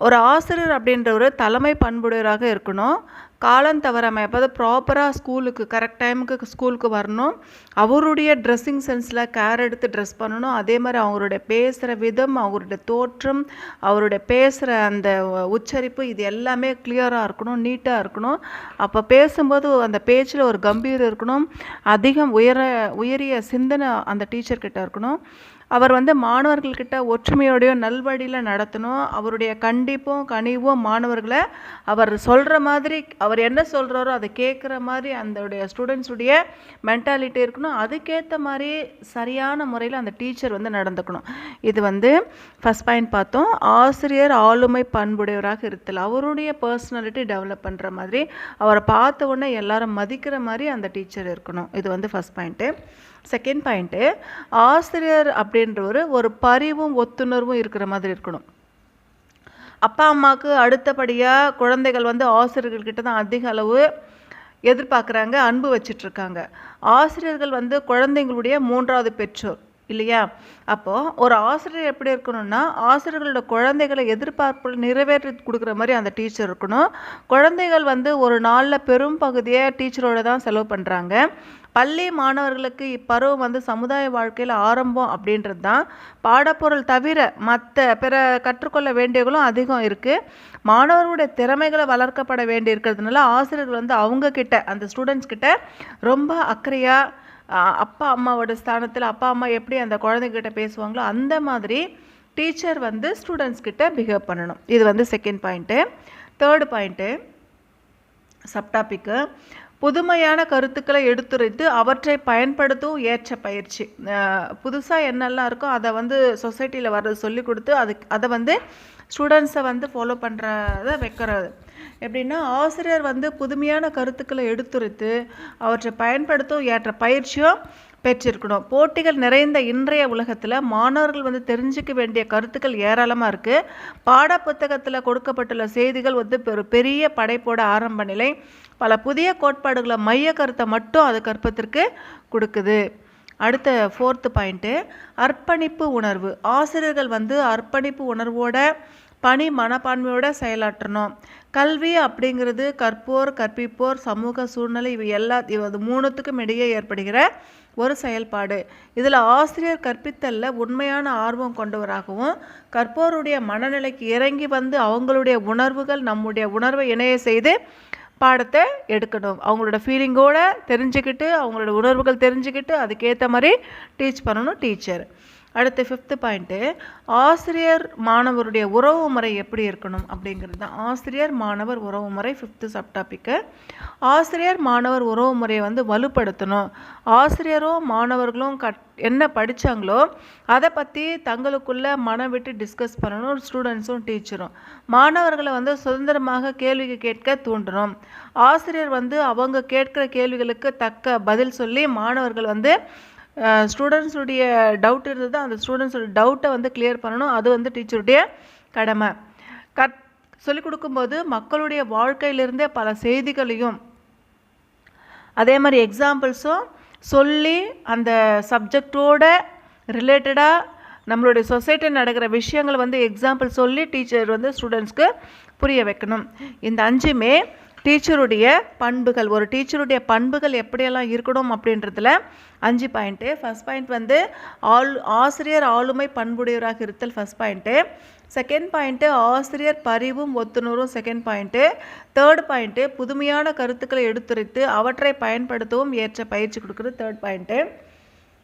[SPEAKER 2] ஒரு ஆசிரியர் அப்படின்ற ஒரு தலைமை பண்புடையராக இருக்கணும். காலம் தவறாமல் எப்போது ப்ராப்பராக ஸ்கூலுக்கு கரெக்ட் டைமுக்கு ஸ்கூலுக்கு வரணும். அவருடைய ட்ரெஸ்ஸிங் சென்ஸில் கேர் எடுத்து ட்ரெஸ் பண்ணணும். அதே மாதிரி அவருடைய பேசுகிற விதம், அவருடைய தோற்றம், அவருடைய பேசுகிற அந்த உச்சரிப்பு, இது எல்லாமே கிளியராக இருக்கணும், நீட்டாக இருக்கணும். அப்போ பேசும்போது அந்த பேச்சில் ஒரு கம்பீரம் இருக்கணும். அதிகம் உயரிய சிந்தனை அந்த டீச்சர்கிட்ட இருக்கணும். அவர் வந்து மாணவர்கள்கிட்ட ஒற்றுமையோடையும் நல்வழியில் நடத்தணும். அவருடைய கண்டிப்பும் கனிவும் மாணவர்களை அவர் சொல்கிற மாதிரி, அவர் என்ன சொல்கிறாரோ அதை கேட்குற மாதிரி அந்த ஸ்டூடெண்ட்ஸுடைய மென்டாலிட்டி இருக்கணும். அதுக்கேற்ற மாதிரி சரியான முறையில் அந்த டீச்சர் வந்து நடந்துக்கணும். இது வந்து ஃபஸ்ட் பாயிண்ட் பார்த்தோம். ஆசிரியர் ஆளுமை பண்புடையவராக இருத்தல், அவருடைய பர்சனாலிட்டி டெவலப் பண்ணுற மாதிரி, அவரை பார்த்த உடனே எல்லாரும் மதிக்கிற மாதிரி அந்த டீச்சர் இருக்கணும். இது வந்து ஃபஸ்ட் பாயிண்ட்டு. செகண்ட் பாயிண்ட்டு, ஆசிரியர் அப்படின்றவர் ஒரு பரிவும் ஒத்துணர்வும் இருக்கிற மாதிரி இருக்கணும். அப்பா அம்மாவுக்கு அடுத்தபடியாக குழந்தைகள் வந்து ஆசிரியர்கள்கிட்ட தான் அதிக அளவு எதிர்பார்க்குறாங்க, அன்பு வச்சிட்ருக்காங்க. ஆசிரியர்கள் வந்து குழந்தைங்களுடைய மூன்றாவது பெற்றோர் இல்லையா? அப்போது ஒரு ஆசிரியர் எப்படி இருக்கணும்னா, ஆசிரியர்களோட குழந்தைகளை எதிர்பார்ப்புகளை நிறைவேற்றி கொடுக்குற மாதிரி அந்த டீச்சர் இருக்கணும். குழந்தைகள் வந்து ஒரு நாளில் பெரும் பகுதியை டீச்சரோட தான் செலவு பண்ணுறாங்க. பள்ளி மாணவர்களுக்கு இப்பருவம் வந்து சமுதாய வாழ்க்கையில் ஆரம்பம் அப்படின்றது தான். பாடப்பொருள் தவிர மற்ற பிற கற்றுக்கொள்ள வேண்டியவர்களும் அதிகம் இருக்குது. மாணவர்களுடைய திறமைகளை வளர்க்கப்பட வேண்டி இருக்கிறதுனால ஆசிரியர்கள் வந்து அவங்கக்கிட்ட அந்த ஸ்டூடெண்ட்ஸ் கிட்ட ரொம்ப அக்கறையாக அப்பா அம்மாவோட ஸ்தானத்தில் அப்பா அம்மா எப்படி அந்த குழந்தைகிட்ட பேசுவாங்களோ அந்த மாதிரி டீச்சர் வந்து ஸ்டூடெண்ட்ஸ் கிட்ட பிஹேவ் பண்ணணும். இது வந்து செகண்ட் பாயிண்ட்டு. தேர்டு பாயிண்ட்டு சப்டாபிக்கு புதுமையான கருத்துக்களை எடுத்துரைத்து அவற்றை பயன்படுத்தவும் ஏற்ற பயிற்சி. புதுசாக என்னெல்லாம் இருக்கோ அதை வந்து சொசைட்டியில் வர்றது சொல்லி கொடுத்து அதை வந்து ஸ்டூடெண்ட்ஸை வந்து ஃபாலோ பண்ணுறத வைக்கிறது. எப்படின்னா ஆசிரியர் வந்து புதுமையான கருத்துக்களை எடுத்துரைத்து அவற்றை பயன்படுத்தவும் ஏற்ற பயிற்சியும் பெற்றிருக்கணும். போட்டிகள் நிறைந்த இன்றைய உலகத்தில் மாணவர்கள் வந்து தெரிஞ்சிக்க வேண்டிய கருத்துக்கள் ஏராளமாக இருக்குது. பாட புத்தகத்தில் கொடுக்கப்பட்டுள்ள செய்திகள் வந்து பெரிய படைப்போட ஆரம்ப நிலை. பல புதிய கோட்பாடுகளை மைய கருத்தை மட்டும் அது கற்பதற்கு கொடுக்குது. அடுத்த ஃபோர்த்து பாயிண்ட்டு அர்ப்பணிப்பு உணர்வு. ஆசிரியர்கள் வந்து அர்ப்பணிப்பு உணர்வோட பணி மனப்பான்மையோட செயலாற்றணும். கல்வி அப்படிங்கிறது கற்போர் கற்பிப்போர் சமூக சூழ்நிலை இது மூணுத்துக்கும் இடையே ஏற்படுகிற ஒரு செயல்பாடு. இதில் ஆசிரியர் கற்பித்தலில் உண்மையான ஆர்வம் கொண்டவராகவும் கற்போருடைய மனநிலைக்கு இறங்கி வந்து அவங்களுடைய உணர்வுகள் நம்முடைய உணர்வை இணைய செய்து பாடத்தை எடுக்கணும். அவங்களோட ஃபீலிங்கோட தெரிஞ்சுக்கிட்டு அவங்களோட உணர்வுகள் தெரிஞ்சுக்கிட்டு அதுக்கேற்ற மாதிரி டீச் பண்ணணும் டீச்சர். அடுத்து ஃபிஃப்த்து பாயிண்ட்டு ஆசிரியர் மாணவருடைய உறவு முறை எப்படி இருக்கணும் அப்படிங்கிறது தான். ஆசிரியர் மாணவர் உறவு முறை ஃபிஃப்த்து சப்டாபிக்கு. ஆசிரியர் மாணவர் உறவு முறையை வந்து வலுப்படுத்தணும். ஆசிரியரும் மாணவர்களும் என்ன படித்தாங்களோ அதை பற்றி தங்களுக்குள்ளே மனம் விட்டு டிஸ்கஸ் பண்ணணும். ஸ்டூடெண்ட்ஸும் டீச்சரும் மாணவர்களை வந்து சுதந்திரமாக கேள்வி கேட்க தூண்டணும். ஆசிரியர் வந்து அவங்க கேட்குற கேள்விகளுக்கு தக்க பதில் சொல்லி மாணவர்கள் வந்து ஸ்டூடெண்ட்ஸுடைய டவுட் இருந்தது அந்த ஸ்டூடெண்ட்ஸோட டவுட்டை வந்து கிளியர் பண்ணணும். அது வந்து டீச்சருடைய கடமை. சொல்லிக் கொடுக்கும்போது மக்களுடைய வாழ்க்கையிலிருந்தே பல செய்திகளையும் அதே மாதிரி எக்ஸாம்பிள்ஸும் சொல்லி அந்த சப்ஜெக்டோட ரிலேட்டடாக நம்மளுடைய சொசைட்டியில் நடக்கிற விஷயங்களை வந்து எக்ஸாம்பிள் சொல்லி டீச்சர் வந்து ஸ்டூடெண்ட்ஸ்க்கு புரிய வைக்கணும். இந்த 5மே டீச்சருடைய பண்புகள். ஒரு டீச்சருடைய பண்புகள் எப்படியெல்லாம் இருக்கணும் அப்படின்றதுல 5 பாயிண்ட்டு. ஃபஸ்ட் பாயிண்ட் வந்து ஆசிரியர் ஆளுமை பண்புடையவராக இருத்தல் ஃபஸ்ட் பாயிண்ட்டு. செகண்ட் பாயிண்ட்டு ஆசிரியர் பரிவும் ஒத்துணர்வும் செகண்ட் பாயிண்ட்டு. தேர்ட் பாயிண்ட்டு புதுமையான கருத்துக்களை எடுத்துரைத்து அவற்றை பயன்படுத்தவும் ஏற்ற பயிற்சி கொடுக்குறது தேர்ட் பாயிண்ட்டு.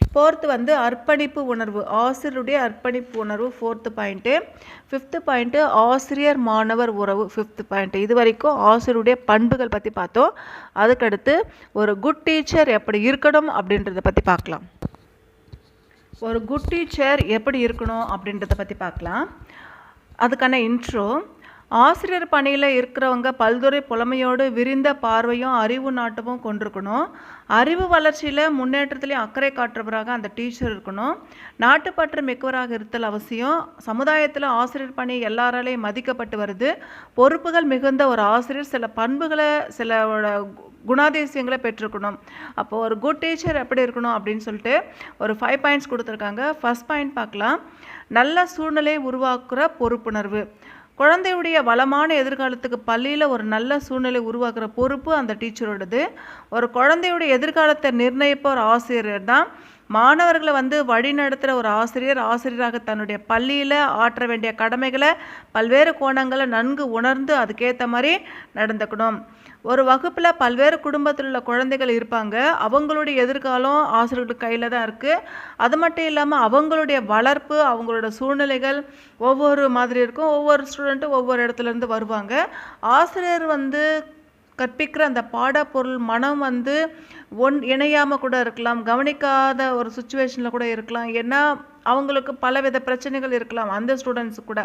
[SPEAKER 2] ஃபோர்த்து வந்து அர்ப்பணிப்பு உணர்வு. ஆசிரியருடைய அர்ப்பணிப்பு உணர்வு ஃபோர்த்து பாயிண்ட்டு. ஃபிஃப்த்து பாயிண்ட்டு ஆசிரியர் மாணவர் உறவு ஃபிஃப்த்து பாயிண்ட்டு. இது வரைக்கும் ஆசிரியருடைய பண்புகள் பற்றி பார்த்தோம். அதுக்கடுத்து ஒரு குட் டீச்சர் எப்படி இருக்கணும் அப்படின்றத பற்றி பார்க்கலாம். ஒரு குட் டீச்சர் எப்படி இருக்கணும் அப்படின்றத பற்றி பார்க்கலாம். அதுக்கான இன்ட்ரோ. ஆசிரியர் பணியில் இருக்கிறவங்க பல்துறை புலமையோடு விரிந்த பார்வையும் அறிவு நாட்டமும் கொண்டிருக்கணும். அறிவு வளர்ச்சியில் முன்னேற்றத்திலையும் அக்கறை காட்டுறவராக அந்த டீச்சர் இருக்கணும். நாட்டுப்பற்று மிக்கவராக இருத்தல் அவசியம். சமுதாயத்தில் ஆசிரியர் பணி எல்லாராலையும் மதிக்கப்பட்டு வருது. பொறுப்புகள் மிகுந்த ஒரு ஆசிரியர் சில பண்புகளை சில குணாதிசயங்களை பெற்றிருக்கணும். அப்போது ஒரு குட் டீச்சர் எப்படி இருக்கணும் அப்படின்னு சொல்லிட்டு ஒரு 5 பாயிண்ட்ஸ் கொடுத்துருக்காங்க. ஃபர்ஸ்ட் பாயிண்ட் பார்க்கலாம். நல்ல சூழ்நிலையை உருவாக்குற பொறுப்புணர்வு. குழந்தையுடைய வளமான எதிர்காலத்துக்கு பள்ளியில் ஒரு நல்ல சூழ்நிலை உருவாக்குற பொறுப்பு அந்த டீச்சரோடது. ஒரு குழந்தையுடைய எதிர்காலத்தை நிர்ணயிப்ப ஒரு ஆசிரியர் தான். மாணவர்களை வந்து வழி நடத்துகிற ஒரு ஆசிரியராக தன்னுடைய பள்ளியில் ஆற்ற வேண்டிய கடமைகளை பல்வேறு கோணங்களை நன்கு உணர்ந்து அதுக்கேற்ற மாதிரி நடந்துக்கணும். ஒரு வகுப்பில் பல்வேறு குடும்பத்தில் உள்ள குழந்தைகள் இருப்பாங்க. அவங்களுடைய எதிர்காலம் ஆசிரியர்களுக்கு கையில் தான் இருக்குது. அது மட்டும் இல்லாமல் அவங்களுடைய வளர்ப்பு அவங்களோட சூழ்நிலைகள் ஒவ்வொரு மாதிரி இருக்கும். ஒவ்வொரு ஸ்டூடெண்ட்டும் ஒவ்வொரு இடத்துலேருந்து வருவாங்க. ஆசிரியர் வந்து கற்பிக்கிற அந்த பாடப்பொருள் மனம் வந்து இணையாமல் கூட இருக்கலாம், கவனிக்காத ஒரு சுச்சுவேஷனில் கூட இருக்கலாம். ஏன்னா அவங்களுக்கு பலவித பிரச்சனைகள் இருக்கலாம். அந்த ஸ்டூடெண்ட்ஸு கூட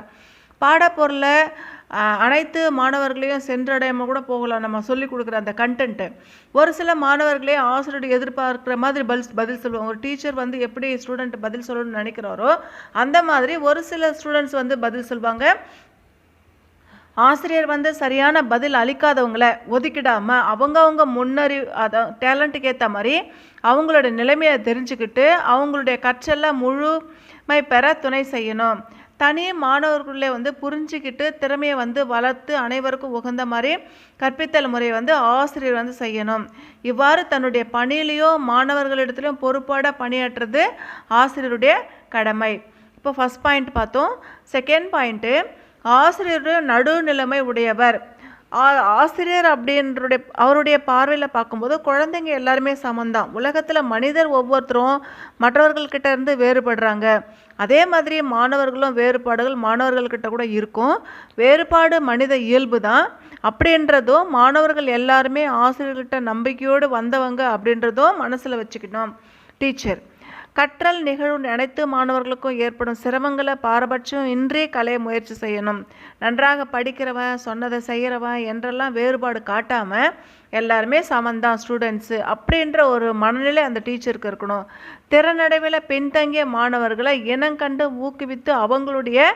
[SPEAKER 2] பாடப்பொருளை அனைத்து மாணவர்களையும் சென்றடையாமல் கூட போகலாம். நம்ம சொல்லிக் கொடுக்குற அந்த கண்டென்ட்டு ஒரு சில மாணவர்களே ஆசிரியர் எதிர்பார்க்குற மாதிரி பதில் சொல்லுவாங்க. ஒரு டீச்சர் வந்து எப்படி ஸ்டூடெண்ட் பதில் சொல்லணும்னு நினைக்கிறாரோ அந்த மாதிரி ஒரு சில ஸ்டூடெண்ட்ஸ் வந்து பதில் சொல்லுவாங்க. ஆசிரியர் வந்து சரியான பதில் அளிக்காதவங்கள ஒதுக்கிடாமல் அவங்கவுங்க டேலண்ட்டுக்கு ஏற்ற மாதிரி அவங்களோட நிலைமையை தெரிஞ்சுக்கிட்டு அவங்களுடைய கற்றலில் முழுமை பெற துணை செய்யணும். தனி மாணவர்களே வந்து புரிஞ்சுக்கிட்டு திறமையை வந்து வளர்த்து அனைவருக்கும் உகந்த மாதிரி கற்பித்தல் முறையை வந்து ஆசிரியர் வந்து செய்யணும். இவ்வாறு தன்னுடைய பணியிலையோ மாணவர்களிடத்திலும் பொறுப்பாட பணியாற்றுறது ஆசிரியருடைய கடமை. இப்போ ஃபஸ்ட் பாயிண்ட் பார்த்தோம். செகண்ட் பாயிண்ட்டு, ஆசிரியருடைய நடுநிலைமை உடையவர். ஆசிரியர் அவருடைய பார்வையில் பார்க்கும்போது குழந்தைங்க எல்லாருமே சமந்தான். உலகத்தில் மனிதர் ஒவ்வொருத்தரும் மற்றவர்கள்கிட்ட இருந்து வேறுபடுறாங்க. அதே மாதிரி மாணவர்களும் வேறுபாடுகள் மாணவர்கள்கிட்ட கூட இருக்கும். வேறுபாடு மனித இயல்பு தான். அப்படின்றதும் மாணவர்கள் எல்லாருமே ஆசிரியர்கிட்ட நம்பிக்கையோடு வந்தவங்க அப்படின்றதும் மனசில் வச்சுக்கணும். டீச்சர் கற்றல் நிகழ்வு அனைத்து மாணவர்களுக்கும் ஏற்படும் சிரமங்களை பாரபட்சம் இன்றே களைய முயற்சி செய்யணும். நன்றாக படிக்கிறவன் சொன்னதை செய்கிறவன் என்றெல்லாம் வேறுபாடு காட்டாமல் எல்லாருமே சமந்தான் ஸ்டூடெண்ட்ஸு அப்படின்ற ஒரு மனநிலை அந்த டீச்சருக்கு இருக்கணும். திறனடைவில் பின்தங்கிய மாணவர்களை இனங்கண்டு ஊக்குவித்து அவங்களுடைய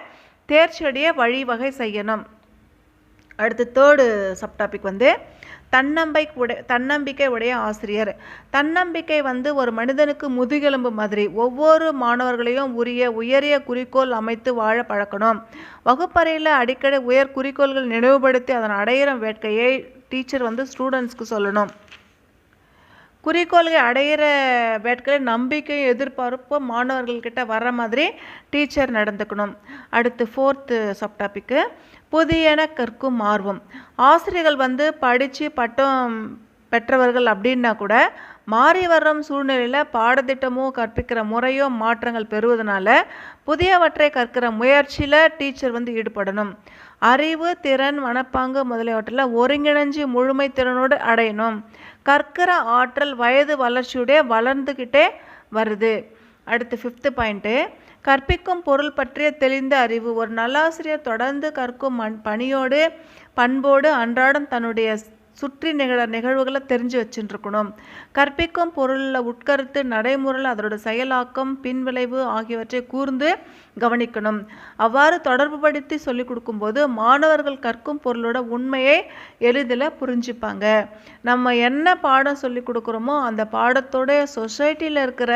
[SPEAKER 2] தேர்ச்சியடைய வழிவகை செய்யணும். அடுத்து தேர்டு சப்டாபிக் வந்து தன்னம்பிக்கை உடைய ஆசிரியர். தன்னம்பிக்கை வந்து ஒரு மனிதனுக்கு முதுகெலும்பு மாதிரி. ஒவ்வொரு மாணவர்களையும் உயரிய குறிக்கோள் அமைத்து வாழ பழக்கணும். வகுப்பறையில் அடிக்கடி உயர் குறிக்கோள்கள் நினைவுபடுத்தி அதன் அடையிற வேட்கையை டீச்சர் வந்து ஸ்டூடெண்ட்ஸ்க்கு சொல்லணும். குறிக்கோள்களை அடையிற வேட்கையில் நம்பிக்கையும் எதிர்பார்ப்பும் மாணவர்கள்கிட்ட வர்ற மாதிரி டீச்சர் நடந்துக்கணும். அடுத்து ஃபோர்த்து சப்டாபிக்கு புதியன கற்கும் ஆர்வம். ஆசிரியர்கள் வந்து படித்து பட்டம் பெற்றவர்கள் அப்படின்னா கூட மாறி வர்ற சூழ்நிலையில் பாடத்திட்டமோ கற்பிக்கிற முறையோ மாற்றங்கள் பெறுவதனால புதியவற்றை கற்கிற முயற்சியில் டீச்சர் வந்து ஈடுபடணும். அறிவு, திறன், மனப்பாங்கு முதலியவற்றில் ஒருங்கிணைஞ்சு முழுமை திறனோடு அடையணும். கற்கிற ஆற்றல் வயது வளர்ச்சியுடைய வளர்ந்துக்கிட்டே வருது. அடுத்து ஃபிஃப்த்து பாயிண்ட்டு, கற்பிக்கும் பொருள் பற்றிய தெளிந்த அறிவு. ஒரு நல்லாசிரியர் தொடர்ந்து கற்கும் பணியோடு பண்போடு அன்றாடம் தன்னுடைய சுற்றி நிகழ்வுகளை தெரிஞ்சு வச்சுருக்கணும். கற்பிக்கும் பொருளில் உட்கருத்து, நடைமுறையில் அதோட செயலாக்கம், பின்விளைவு ஆகியவற்றை கூர்ந்து கவனிக்கணும். அவ்வாறு தொடர்பு படுத்தி சொல்லிக் கொடுக்கும்போது மாணவர்கள் கற்கும் பொருளோட உண்மையை எளிதில் புரிஞ்சுப்பாங்க. நம்ம என்ன பாடம் சொல்லி கொடுக்குறோமோ அந்த பாடத்தோட சொசைட்டியில் இருக்கிற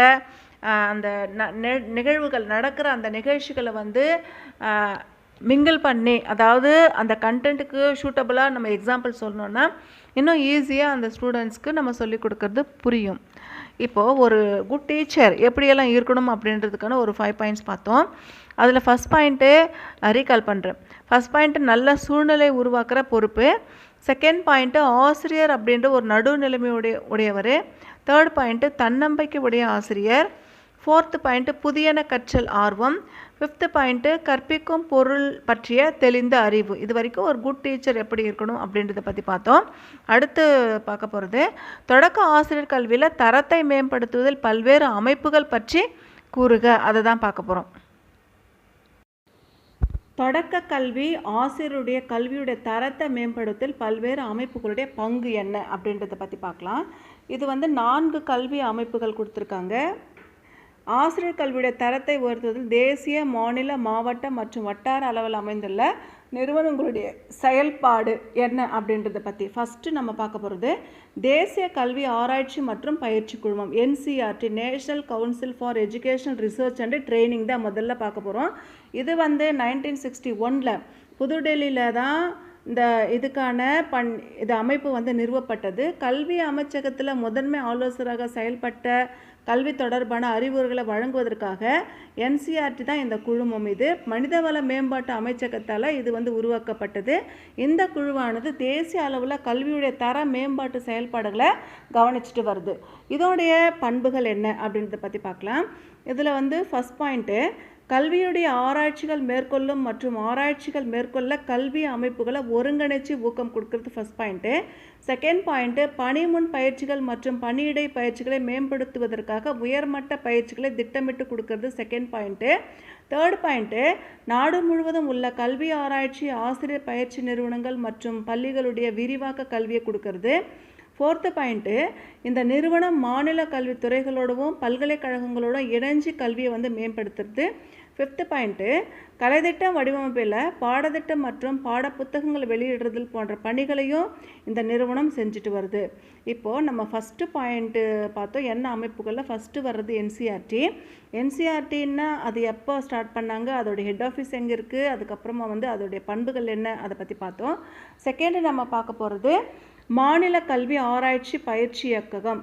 [SPEAKER 2] அந்த நிகழ்வுகள் நடக்கிற அந்த நிகழ்ச்சிகளை வந்து மிங்கிள் பண்ணி, அதாவது அந்த கண்டென்ட்டுக்கு சூட்டபுளாக நம்ம எக்ஸாம்பிள் சொல்லணுன்னா இன்னும் ஈஸியாக அந்த ஸ்டூடெண்ட்ஸ்க்கு நம்ம சொல்லிக் கொடுக்கறது புரியும். இப்போது ஒரு குட் டீச்சர் எப்படியெல்லாம் இருக்கணும் அப்படின்றதுக்கான ஒரு 5 பாயிண்ட்ஸ் பார்த்தோம். அதில் ஃபஸ்ட் பாயிண்ட்டு ரீகால் பண்ணுறேன். ஃபஸ்ட் பாயிண்ட்டு நல்ல சூழ்நிலை உருவாக்குற பொறுப்பு. செகண்ட் பாயிண்ட்டு ஆசிரியர் அப்படின்ற ஒரு நடுநிலைமை உடையவர். தேர்ட் பாயிண்ட்டு தன்னம்பிக்கை உடைய ஆசிரியர். ஃபோர்த்து பாயிண்ட்டு புதியன கற்றல் ஆர்வம். ஃபிஃப்த்து பாயிண்ட்டு கற்பிக்கும் பொருள் பற்றிய தெளிந்த அறிவு. இது வரைக்கும் ஒரு குட் டீச்சர் எப்படி இருக்கணும் அப்படின்றத பற்றி பார்த்தோம். அடுத்து பார்க்க போகிறது தொடக்க ஆசிரியர் கல்வியில் தரத்தை மேம்படுத்துவதில் பல்வேறு அமைப்புகள் பற்றி கூறுக. அதை தான் பார்க்க போகிறோம். தொடக்க கல்வி ஆசிரியருடைய கல்வியுடைய தரத்தை மேம்படுத்தல் பல்வேறு அமைப்புகளுடைய பங்கு என்ன அப்படின்றத பற்றி பார்க்கலாம். இது வந்து 4 கல்வி அமைப்புகள் கொடுத்துருக்காங்க. ஆசிரியர் கல்வியுடைய தரத்தை உயர்த்துவதில் தேசிய, மாநில, மாவட்ட மற்றும் வட்டார அளவில் அமைந்துள்ள நிறுவனங்களுடைய செயல்பாடு என்ன அப்படின்றத பற்றி ஃபஸ்ட்டு நம்ம பார்க்க போகிறது தேசிய கல்வி ஆராய்ச்சி மற்றும் பயிற்சி குழுமம், NCERT, national council for educational research and training தான் முதல்ல பார்க்க போகிறோம். இது வந்து 1961 புதுடெல்லியில் தான் இதுக்கான இது அமைப்பு வந்து நிறுவப்பட்டது. கல்வி அமைச்சகத்தில் முதன்மை ஆலோசகராக செயல்பட்ட கல்வி தொடர்பான அறிவுரைகளை வழங்குவதற்காக NCERT தான் இந்த குழுமம். இது மனிதவள மேம்பாட்டு அமைச்சகத்தால் இது வந்து உருவாக்கப்பட்டது. இந்த குழுவானது தேசிய அளவில் கல்வியுடைய தர மேம்பாட்டு செயல்பாடுகளை கவனிச்சுட்டு வருது. இதோடைய பண்புகள் என்ன அப்படின்றத பற்றி பார்க்கலாம். இதில் வந்து ஃபஸ்ட் பாயிண்ட்டு கல்வியுடைய ஆராய்ச்சிகள் மேற்கொள்ளும் மற்றும் ஆராய்ச்சிகள் மேற்கொள்ள கல்வி அமைப்புகளை ஒருங்கிணைச்சு ஊக்கம் கொடுக்கறது ஃபஸ்ட் பாயிண்ட்டு. செகண்ட் பாயிண்ட்டு பணிமுன் பயிற்சிகள் மற்றும் பணியிடை பயிற்சிகளை மேம்படுத்துவதற்காக உயர்மட்ட பயிற்சிகளை திட்டமிட்டு கொடுக்கறது செகண்ட் பாயிண்ட்டு. தேர்ட் பாயிண்ட்டு நாடு முழுவதும் உள்ள கல்வி ஆராய்ச்சி ஆசிரியர் பயிற்சி நிறுவனங்கள் மற்றும் பள்ளிகளுடைய விரிவாக்க கல்வியை கொடுக்கறது. ஃபோர்த்து பாயிண்ட்டு இந்த நிறுவனம் மாநில கல்வித்துறைகளோடவும் பல்கலைக்கழகங்களோட இணைஞ்சு கல்வியை வந்து மேம்படுத்துறது. ஃபிஃப்த்து பாயிண்ட்டு
[SPEAKER 1] கலைத்திட்ட வடிவமைப்பில் பாடத்திட்டம் மற்றும் பாடப்புத்தகங்கள் வெளியிடுறதில் போன்ற பணிகளையும் இந்த நிறுவனம் செஞ்சுட்டு வருது. இப்போது நம்ம ஃபஸ்ட்டு பாயிண்ட்டு பார்த்தோம், என்ன அமைப்புகளில் ஃபஸ்ட்டு வர்றது என்சிஆர்டி. என்சிஆர்டின்னா அது எப்போ ஸ்டார்ட் பண்ணாங்க, அதோடைய ஹெட் ஆஃபீஸ் எங்கே இருக்குது, அதுக்கப்புறமா வந்து அதோடைய பண்புகள் என்ன, அதை பற்றி பார்த்தோம். செகண்டு நம்ம பார்க்க போகிறது மாநில கல்வி ஆராய்ச்சி பயிற்சி இயக்ககம்,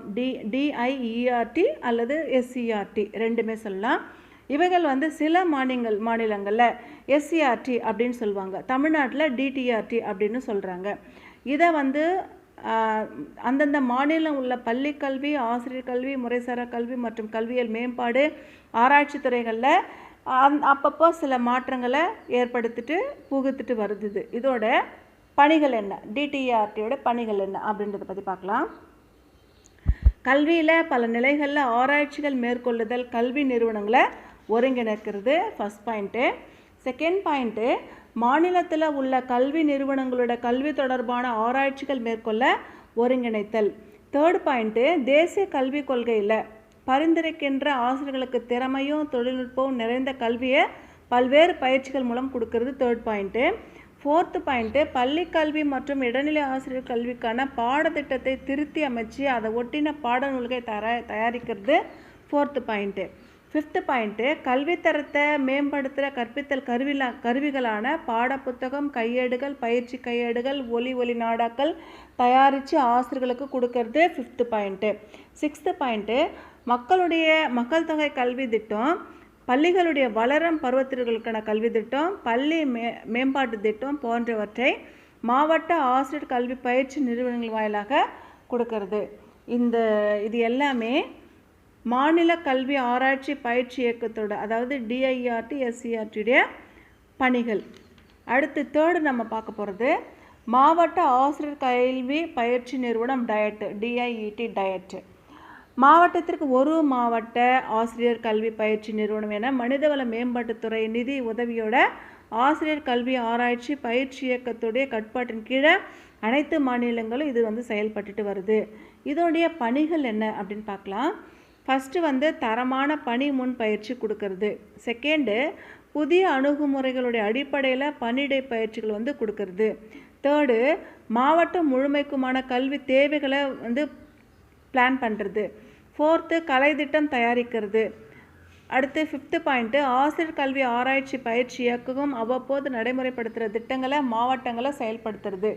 [SPEAKER 1] டிஐஇஆர்டி அல்லது எஸ்சிஆர்டி ரெண்டுமே சொல்லலாம். இவைகள் வந்து சில மாநிலங்களில் எஸ்சிஆர்டி அப்படின்னு சொல்லுவாங்க, தமிழ்நாட்டில் டிடிஆர்டி அப்படின்னு சொல்கிறாங்க. இதை வந்து அந்தந்த மாநிலம் உள்ள பள்ளி கல்வி, ஆசிரியர் கல்வி, முறைசாரா கல்வி மற்றும் கல்வியியல் மேம்பாடு ஆராய்ச்சி துறைகளில் அப்பப்போ சில மாற்றங்களை ஏற்படுத்திட்டு புகுத்துட்டு வருது. இதோட பணிகள் என்ன, டிடிஆர்டியோட பணிகள் என்ன அப்படின்றத பற்றி பார்க்கலாம். கல்வியில் பல நிலைகளில் ஆராய்ச்சிகள் மேற்கொள்ளுதல், கல்வி நிறுவனங்களை ஒருங்கிணைக்கிறது ஃபஸ்ட் பாயிண்ட்டு. செகண்ட் பாயிண்ட்டு மாநிலத்தில் உள்ள கல்வி நிறுவனங்களோட கல்வி தொடர்பான ஆராய்ச்சிகள் மேற்கொள்ள ஒருங்கிணைத்தல். தேர்ட் பாயிண்ட்டு தேசிய கல்விக் கொள்கையில் பரிந்துரைக்கின்ற ஆசிரியர்களுக்கு திறமையும் தொழில்நுட்பமும் நிறைந்த கல்வியை பல்வேறு பயிற்சிகள் மூலம் கொடுக்கறது தேர்ட் பாயிண்ட்டு. ஃபோர்த்து பாயிண்ட்டு பள்ளி கல்வி மற்றும் இடைநிலை ஆசிரியர் கல்விக்கான பாடத்திட்டத்தை திருத்தி அமைச்சு அதை ஒட்டின பாடநூல்களை தயாரிக்கிறது ஃபோர்த்து பாயிண்ட்டு. ஃபிஃப்த்து பாயிண்ட்டு கல்வித்தரத்தை மேம்படுத்துகிற கற்பித்தல் கருவிகளான பாடப்புத்தகம், கையேடுகள், பயிற்சி கையேடுகள், ஒலி நாடாக்கள் தயாரித்து ஆசிரியர்களுக்கு கொடுக்கறது ஃபிஃப்த்து பாயிண்ட்டு. சிக்ஸ்த்து பாயிண்ட்டு மக்கள் தொகை கல்வி திட்டம், பள்ளிகளுடைய வளரும் பருவத்தினர்களுக்கான கல்வி திட்டம், பள்ளி மேம்பாட்டு திட்டம் போன்றவற்றை மாவட்ட ஆசிரியர் கல்வி பயிற்சி நிறுவனங்கள் வாயிலாக கொடுக்கறது. இது எல்லாமே மாநில கல்வி ஆராய்ச்சி பயிற்சி இயக்கத்தோட, அதாவது டிஐஆர்டி எஸ்சிஆர்டியுடைய பணிகள். அடுத்து தேர்டு நம்ம பார்க்க போகிறது மாவட்ட ஆசிரியர் கல்வி பயிற்சி நிறுவனம் டயட், டிஐஇடி டயட். மாவட்டத்திற்கு ஒரு மாவட்ட ஆசிரியர் கல்வி பயிற்சி நிறுவனம் என மனிதவள மேம்பாட்டுத்துறை நிதி உதவியோட ஆசிரியர் கல்வி ஆராய்ச்சி பயிற்சி இயக்கத்துடைய கட்டுப்பாட்டின் கீழே அனைத்து மாநிலங்களும் இது வந்து செயல்பட்டுட்டு வருது. இதோடைய பணிகள் என்ன அப்படின்னு பார்க்கலாம். ஃபஸ்ட்டு வந்து தரமான பணி முன் பயிற்சி கொடுக்கறது. செகண்டு புதிய அணுகுமுறைகளுடைய அடிப்படையில் பணியிடை பயிற்சிகள் வந்து கொடுக்கறது. தேர்டு மாவட்டம் முழுமைக்குமான கல்வி தேவைகளை வந்து பிளான் பண்ணுறது. ஃபோர்த்து கலை திட்டம் தயாரிக்கிறது. அடுத்து ஃபிஃப்த்து பாயிண்ட்டு ஆசிரியர் கல்வி ஆராய்ச்சி பயிற்சி இயக்ககம் அவ்வப்போது நடைமுறைப்படுத்துகிற திட்டங்களை மாவட்டங்களை செயல்படுத்துறது.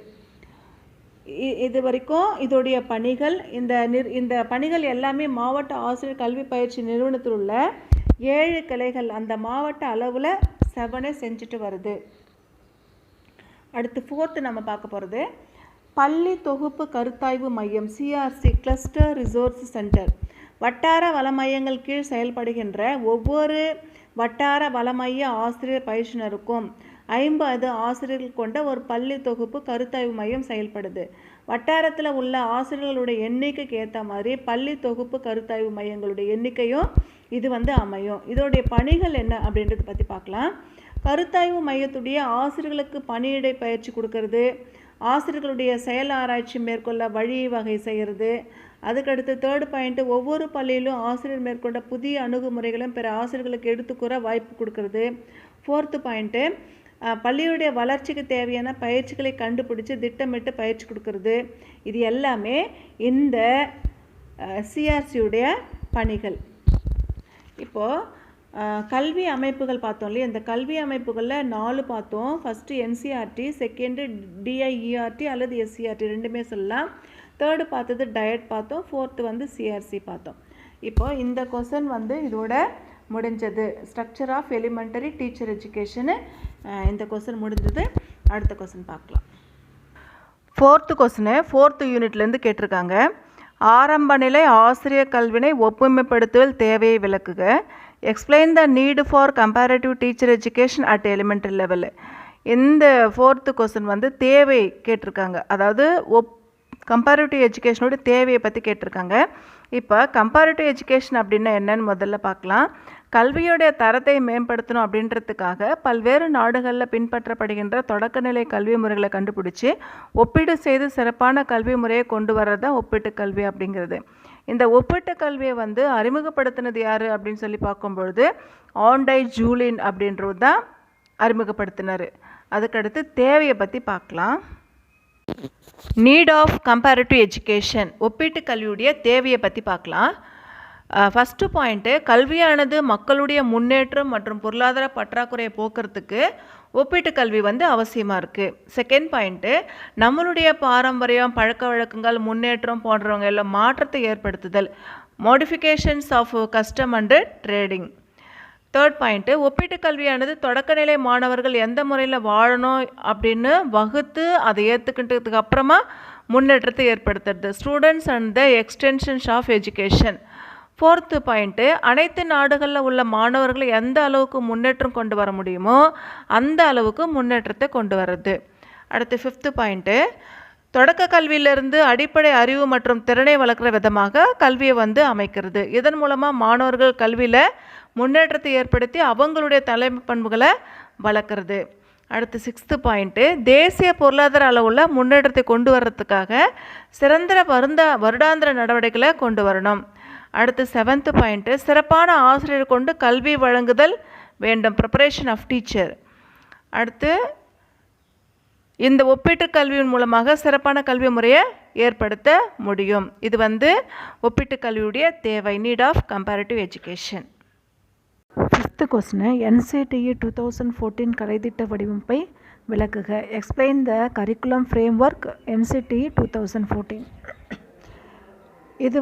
[SPEAKER 1] இது வரைக்கும் இதோடைய பணிகள். இந்த பணிகள் எல்லாமே மாவட்ட ஆசிரியர் கல்வி பயிற்சி நிறுவனத்தில் உள்ள 7 கிளைகள் அந்த மாவட்ட அளவில் 7 செஞ்சுட்டு வருது. அடுத்து ஃபோர்த்து நம்ம பார்க்க போகிறது பள்ளி தொகுப்பு கருத்தாய்வு மையம், சிஆர்சி கிளஸ்டர் ரிசோர்ஸ் சென்டர். வட்டார வள மையங்கள் கீழ் செயல்படுகின்ற ஒவ்வொரு வட்டார வள மைய ஆசிரியர் பயிற்சினருக்கும் 50 ஆசிரியர்கள் கொண்ட ஒரு பள்ளி தொகுப்பு கருத்தாய்வு மையம் செயல்படுது. வட்டாரத்தில் உள்ள ஆசிரியர்களுடைய எண்ணிக்கைக்கு ஏற்ற மாதிரி பள்ளி தொகுப்பு கருத்தாய்வு மையங்களுடைய எண்ணிக்கையும் இது வந்து அமையும். இதோடைய பணிகள் என்ன அப்படின்றத பற்றி பார்க்கலாம். கருத்தாய்வு மையத்துடைய ஆசிரியர்களுக்கு பணியிடை பயிற்சி கொடுக்கறது, ஆசிரியர்களுடைய செயல் ஆராய்ச்சி மேற்கொள்ள வகை செய்கிறது. அதுக்கடுத்து தேர்டு பாயிண்ட்டு ஒவ்வொரு பள்ளியிலும் ஆசிரியர் மேற்கொண்ட புதிய அணுகுமுறைகளும் பிற ஆசிரியர்களுக்கு எடுத்துக்கூற வாய்ப்பு கொடுக்கறது. ஃபோர்த்து பாயிண்ட்டு பள்ளியுடைய வளர்ச்சிக்கு தேவையான பயிற்சிகளை கண்டுபிடிச்சி திட்டமிட்டு பயிற்சி கொடுக்கறது. இது எல்லாமே இந்த சிஆர்சியுடைய பணிகள். இப்போது கல்வி அமைப்புகள் பார்த்தோம் இல்லையா, இந்த கல்வி அமைப்புகளில் 4 பார்த்தோம். ஃபஸ்ட்டு என்சிஆர்டி, செகண்டு டிஐஇஆர்டி அல்லது எஸ்சிஆர்டி ரெண்டுமே சொல்லலாம். தேர்டு பார்த்தது டயட் பார்த்தோம். ஃபோர்த்து வந்து சிஆர்சி பார்த்தோம். இப்போது இந்த கொஸ்டின் வந்து இதோட முடிஞ்சது. Structure of elementary teacher education இந்த கொஸ்டின் முடிஞ்சது. அடுத்த கொஸ்டின் பார்க்கலாம்.
[SPEAKER 2] ஃபோர்த்து கொஸ்டினு 4th யூனிட்லேருந்து கேட்டிருக்காங்க. ஆரம்ப நிலை ஆசிரியர் கல்வினை ஒப்புமைப்படுத்துதல் தேவையை விளக்குக. Explain the need for comparative teacher education at elementary level. இந்த 4th கொஸ்டின் வந்து தேவை கேட்டிருக்காங்க. அதாவது கம்பேரிட்டிவ் எஜுகேஷனோட தேவையை பற்றி கேட்டிருக்காங்க. இப்போ கம்பேரிட்டிவ் எஜுகேஷன் அப்படின்னா என்னன்னு முதல்ல பார்க்கலாம். கல்வியோடைய தரத்தை மேம்படுத்தணும் அப்படின்றதுக்காக பல்வேறு நாடுகளில் பின்பற்றப்படுகின்ற தொடக்கநிலை கல்வி முறைகளை கண்டுபிடிச்சி ஒப்பீடு செய்து சிறப்பான கல்வி முறையை கொண்டு வர்றது தான் ஒப்பீட்டு கல்வி அப்படிங்கிறது. இந்த ஒப்பீட்டு கல்வியை வந்து அறிமுகப்படுத்தினது யார் அப்படின்னு சொல்லி பார்க்கும்பொழுது ஆண்டை ஜூலின் அப்படின்றது தான் அறிமுகப்படுத்தினார். அதுக்கடுத்து தேவையை பற்றி பார்க்கலாம். நீட் ஆஃப் கம்பேரிட்டிவ் எஜுகேஷன், ஒப்பீட்டு கல்வியுடைய தேவையை பற்றி பார்க்கலாம். ஃபஸ்ட்டு பாயிண்ட்டு, கல்வியானது மக்களுடைய முன்னேற்றம் மற்றும் பொருளாதார பற்றாக்குறையை போக்குறதுக்கு ஒப்பீட்டு கல்வி அவசியமாக இருக்குது. செகண்ட் பாயிண்ட்டு, நம்மளுடைய பாரம்பரியம், பழக்க வழக்கங்கள், முன்னேற்றம் போன்றவங்க எல்லாம் மாற்றத்தை ஏற்படுத்துதல், modifications of custom and trading. Third point, ஒப்பீட்டு கல்வியானது தொடக்கநிலை மாணவர்கள் எந்த முறையில் வாழணும் அப்படின்னு வகுத்து அதை ஏற்றுக்கிட்டதுக்கு அப்புறமா முன்னேற்றத்தை ஏற்படுத்துறது, students and the extensions of education. Fourth point, அனைத்து நாடுகளில் உள்ள மாணவர்கள் எந்த அளவுக்கு முன்னேற்றம் கொண்டு வர முடியுமோ அந்த அளவுக்கு முன்னேற்றத்தை கொண்டு வர்றது. அடுத்து ஃபிஃப்த்து பாயிண்ட்டு, தொடக்க கல்வியிலிருந்து அடிப்படை அறிவு மற்றும் திறனை வளர்க்குற விதமாக கல்வியை அமைக்கிறது. இதன் மூலமாக மாணவர்கள் கல்வியில் முன்னேற்றத்தை ஏற்படுத்தி அவங்களுடைய தலைமை பண்புகளை வளர்க்குறது. அடுத்து சிக்ஸ்த்து பாயிண்ட்டு, தேசிய பொருளாதார அளவுள்ள முன்னேற்றத்தை கொண்டு வர்றதுக்காக சிறந்த வருடாந்திர நடவடிக்கைகளை கொண்டு வரணும். அடுத்து செவன்த்து பாயிண்ட்டு, சிறப்பான ஆசிரியர் கொண்டு கல்வி வழங்குதல் வேண்டும், ப்ரிப்பரேஷன் ஆஃப் டீச்சர். அடுத்து இந்த ஒப்பீட்டு கல்வியின் மூலமாக சிறப்பான கல்வி முறையை ஏற்படுத்த முடியும். இது ஒப்பீட்டு கல்வியுடைய தேவை, need of comparative education.
[SPEAKER 1] Fifth question, NCTE 2014 கலைத்திட்ட வடிவமைப்பை விளக்குக. Explain the curriculum framework NCTE 2014. இது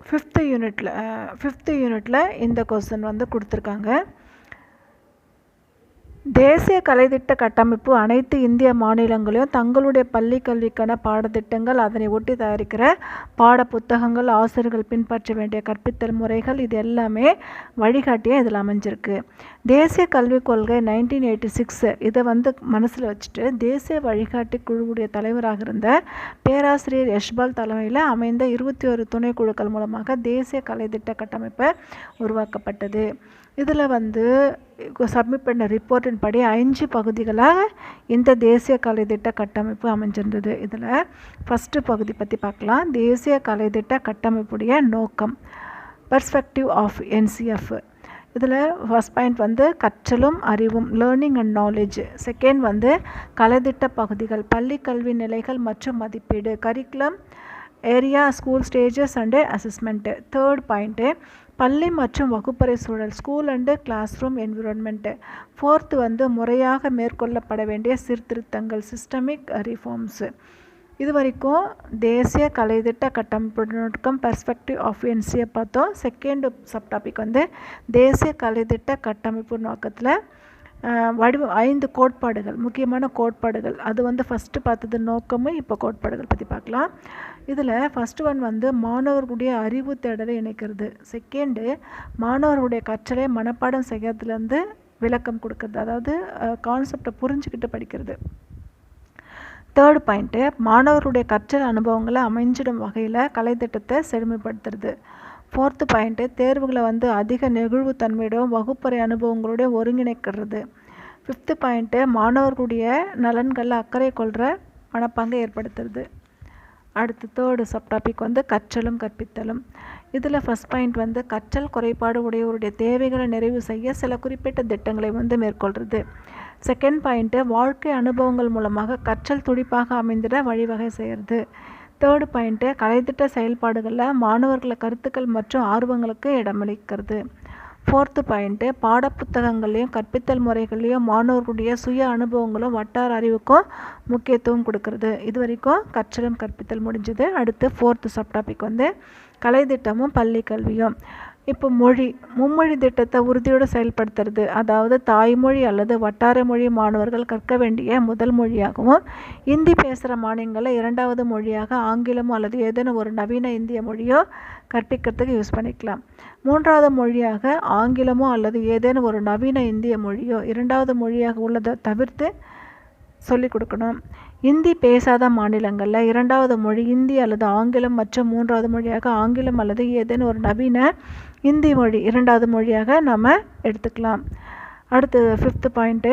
[SPEAKER 1] ஃபிஃப்த்து யூனிட்டில் இந்த கொஸ்டின் கொடுத்துருக்காங்க. தேசிய கலைத்திட்ட கட்டமைப்பு அனைத்து இந்திய மாநிலங்களையும் தங்களுடைய பள்ளி கல்விக்கான பாடத்திட்டங்கள், அதனை ஒட்டி தயாரிக்கிற பாட புத்தகங்கள், ஆசிரியர்கள் பின்பற்ற வேண்டிய கற்பித்தல் முறைகள், இது எல்லாமே வழிகாட்டியாக இதில் அமைஞ்சிருக்கு. தேசிய கல்விக் கொள்கை 1986 இதை மனசில் வச்சுட்டு தேசிய வழிகாட்டி குழுவுடைய தலைவராக இருந்த பேராசிரியர் யஷ்பால் தலைமையில் அமைந்த 21 துணைக்குழுக்கள் மூலமாக தேசிய கலைத்திட்ட கட்டமைப்பு உருவாக்கப்பட்டது. இதில் சப்மிட் பண்ண ரிப்போர்ட்டின் படி 5 பகுதிகளாக இந்த தேசிய கலைத்திட்ட கட்டமைப்பு அமைஞ்சிருந்தது. இதில் ஃபஸ்ட்டு பகுதி பற்றி பார்க்கலாம். தேசிய கலைத்திட்ட கட்டமைப்புடைய நோக்கம், பெர்ஸ்பெக்டிவ் ஆஃப் NCF. இதில் ஃபஸ்ட் பாயிண்ட் கற்றலும் அறிவும், லேர்னிங் அண்ட் நாலேஜ். செகண்ட் கலைத்திட்ட பகுதிகள், பள்ளி கல்வி நிலைகள் மற்றும் மதிப்பீடு, curriculum area, school stages and assessment. Third point பள்ளி மற்றும் வகுப்பறை சூழல், school and class room environment. Fourth முறையாக மேற்கொள்ளப்பட வேண்டிய சீர்திருத்தங்கள், சிஸ்டமிக் ரிஃபார்ம்ஸு. இது வரைக்கும் தேசிய கலைத்திட்ட கட்டமைப்பு நோக்கம், பெர்ஸ்பெக்டிவ் ஆஃப் NCF பார்த்தோம். செகண்ட் சப்டாபிக் தேசிய கலைத்திட்ட கட்டமைப்பு நோக்கத்தில் 5 கோட்பாடுகள், முக்கியமான கோட்பாடுகள். அது ஃபஸ்ட்டு பார்த்தது நோக்கமும், இப்போ கோட்பாடுகள் பற்றி பார்க்கலாம். இதில் ஃபஸ்ட்டு ஒன் மாணவர்களுடைய அறிவு தேடலை இணைக்கிறது. செகண்டு மாணவர்களுடைய கற்றலை மனப்பாடம் செய்யறதுலேருந்து விளக்கம் கொடுக்கறது, அதாவது கான்செப்டை புரிஞ்சுக்கிட்டு படிக்கிறது. தேர்டு பாயிண்ட்டு மாணவர்களுடைய கற்றல் அனுபவங்களை அமைஞ்சிடும் வகையில் கலைத்திட்டத்தை செழுமைப்படுத்துறது. ஃபோர்த்து பாயிண்ட்டு தேர்வுகளை அதிக நெகிழ்வுத்தன்மையோடும் வகுப்பறை அனுபவங்களோட ஒருங்கிணைக்கிறது. ஃபிஃப்த்து பாயிண்ட்டு மாணவர்களுடைய நலன்களில் அக்கறை கொள்கிற மனப்பாங்கை ஏற்படுத்துறது. அடுத்து தேர்டு சப்டாபிக் கற்றலும் கற்பித்தலும். இதில் ஃபஸ்ட் பாயிண்ட் கற்றல் குறைபாடு உடையவருடைய தேவைகளை நிறைவு செய்ய சில குறிப்பிட்ட திட்டங்களை மேற்கொள்கிறது. செகண்ட் பாயிண்ட்டு வாழ்க்கை அனுபவங்கள் மூலமாக கற்றல் துடிப்பாக அமைந்திட வழிவகை செய்கிறது. தேர்டு பாயிண்ட்டு கலைத்திட்ட செயல்பாடுகளில் மாணவர்களை கருத்துக்கள் மற்றும் ஆர்வங்களுக்கு இடமளிக்கிறது. ஃபோர்த்து பாயிண்ட்டு பாடப்புத்தகங்கள்லையும் கற்பித்தல் முறைகள்லையும் மாணவர்களுடைய சுய அனுபவங்களும் வட்டார அறிவுக்கும் முக்கியத்துவம் கொடுக்கறது. இது வரைக்கும் கற்றலும் கற்பித்தல் முடிஞ்சது. அடுத்து ஃபோர்த்து சப்டாபிக் கலைத்திட்டமும் பள்ளி கல்வியும். இப்போ மும்மொழி திட்டத்தை உறுதியோடு செயல்படுத்துறது, அதாவது தாய்மொழி அல்லது வட்டார மொழி மாணவர்கள் கற்க வேண்டிய முதல் மொழியாகவும், இந்தி பேசுகிற மாநிலங்களில் 2வது மொழியாக ஆங்கிலமோ அல்லது ஏதேனும் ஒரு நவீன இந்திய மொழியோ கற்பிக்கிறதுக்கு யூஸ் பண்ணிக்கலாம். 3வது மொழியாக ஆங்கிலமோ அல்லது ஏதேனும் ஒரு நவீன இந்திய மொழியோ 2வது மொழியாக உள்ளதை தவிர்த்து சொல்லிக் கொடுக்கணும். இந்தி பேசாத மாநிலங்களில் 2வது மொழி இந்தி அல்லது ஆங்கிலம் மற்றும் 3வது மொழியாக ஆங்கிலம் அல்லது ஏதேனும் ஒரு நவீன இந்தி மொழி 2வது மொழியாக நம்ம எடுத்துக்கலாம். அடுத்து ஃபிஃப்த்து பாயிண்ட்டு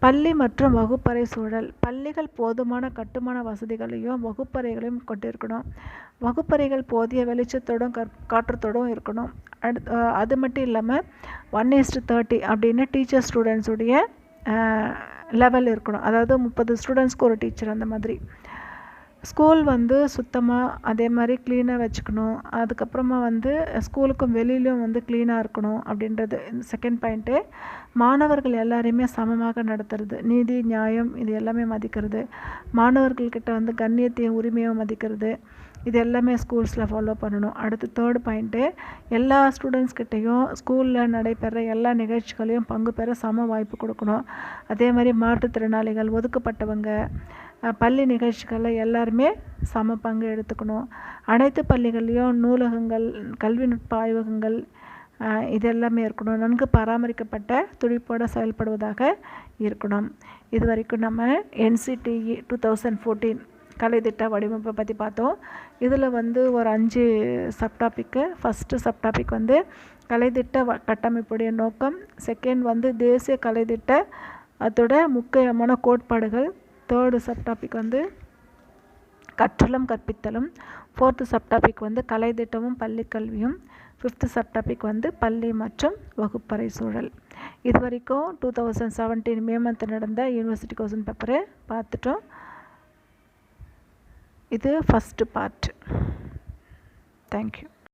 [SPEAKER 1] பள்ளி மற்றும் வகுப்பறை சூழல். பள்ளிகள் போதுமான கட்டுமான வசதிகளையும் வகுப்பறைகளையும் கொண்டிருக்கணும். வகுப்பறைகள் போதிய வெளிச்சத்தோடும் காற்றத்தோடும் இருக்கணும். அது மட்டும் இல்லாமல் 1:30 அப்படின்னு டீச்சர் ஸ்டூடெண்ட்ஸுடைய லெவல் இருக்கணும். அதாவது 30 ஸ்டூடெண்ட்ஸ்க்கு ஒரு டீச்சர் அந்த மாதிரி. ஸ்கூல் வந்து சுத்தமாக அதே மாதிரி க்ளீனாக வச்சுக்கணும். அதுக்கப்புறமா வந்து ஸ்கூலுக்கும் வெளியிலும் வந்து க்ளீனாக இருக்கணும் அப்படின்றது செகண்ட் பாயிண்ட்டு. மாணவர்கள் எல்லாரையுமே சமமாக நடத்துறது, நீதி நியாயம் இது எல்லாமே மதிக்கிறது, மாணவர்கள்கிட்ட வந்து கண்ணியத்தையும் உரிமையும் மதிக்கிறது, இது எல்லாமே ஸ்கூல்ஸில் ஃபாலோ பண்ணணும். அடுத்து தேர்ட் பாயிண்ட்டு, எல்லா ஸ்டூடெண்ட்ஸ்கிட்டையும் ஸ்கூலில் நடைபெற எல்லா நிகழ்ச்சிகளையும் பங்கு பெற சம வாய்ப்பு கொடுக்கணும். அதே மாதிரி மாற்றுத்திறனாளிகள், ஒதுக்கப்பட்டவங்க, பள்ளி நிகழ்ச்சிகளில் எல்லாருமே சம பங்கு எடுத்துக்கணும். அனைத்து பள்ளிகள்லேயும் நூலகங்கள், கல்விநுட்ப ஆய்வகங்கள் இது எல்லாமே இருக்கணும். நன்கு பராமரிக்கப்பட்ட துடிப்போடு செயல்படுவதாக இருக்கணும். இது வரைக்கும் நம்ம NCTE 2014 கலைத்திட்ட வடிவமைப்பை பற்றி பார்த்தோம். இதில் வந்து ஒரு 5 சப்டாபிக்கு. ஃபஸ்ட்டு சப்டாபிக் வந்து கலைத்திட்ட கட்டமைப்புடைய நோக்கம். செகண்ட் வந்து தேசிய கலைத்திட்ட அதோட முக்கியமான கோட்பாடுகள். தேர்டு சப்டாபிக் வந்து கற்றலும் கற்பித்தலும். ஃபோர்த்து சப்டாபிக் வந்து கலைத்திட்டமும் பள்ளி கல்வியும். ஃபிஃப்த்து சப்டாபிக் வந்து பள்ளி மற்றும் வகுப்பறை சூழல். இது வரைக்கும் 2017 மே மந்த் நடந்த யூனிவர்சிட்டி கொஸ்டின் பேப்பரை பார்த்துட்டோம். இது ஃபஸ்ட்டு பார்ட். தேங்க்யூ.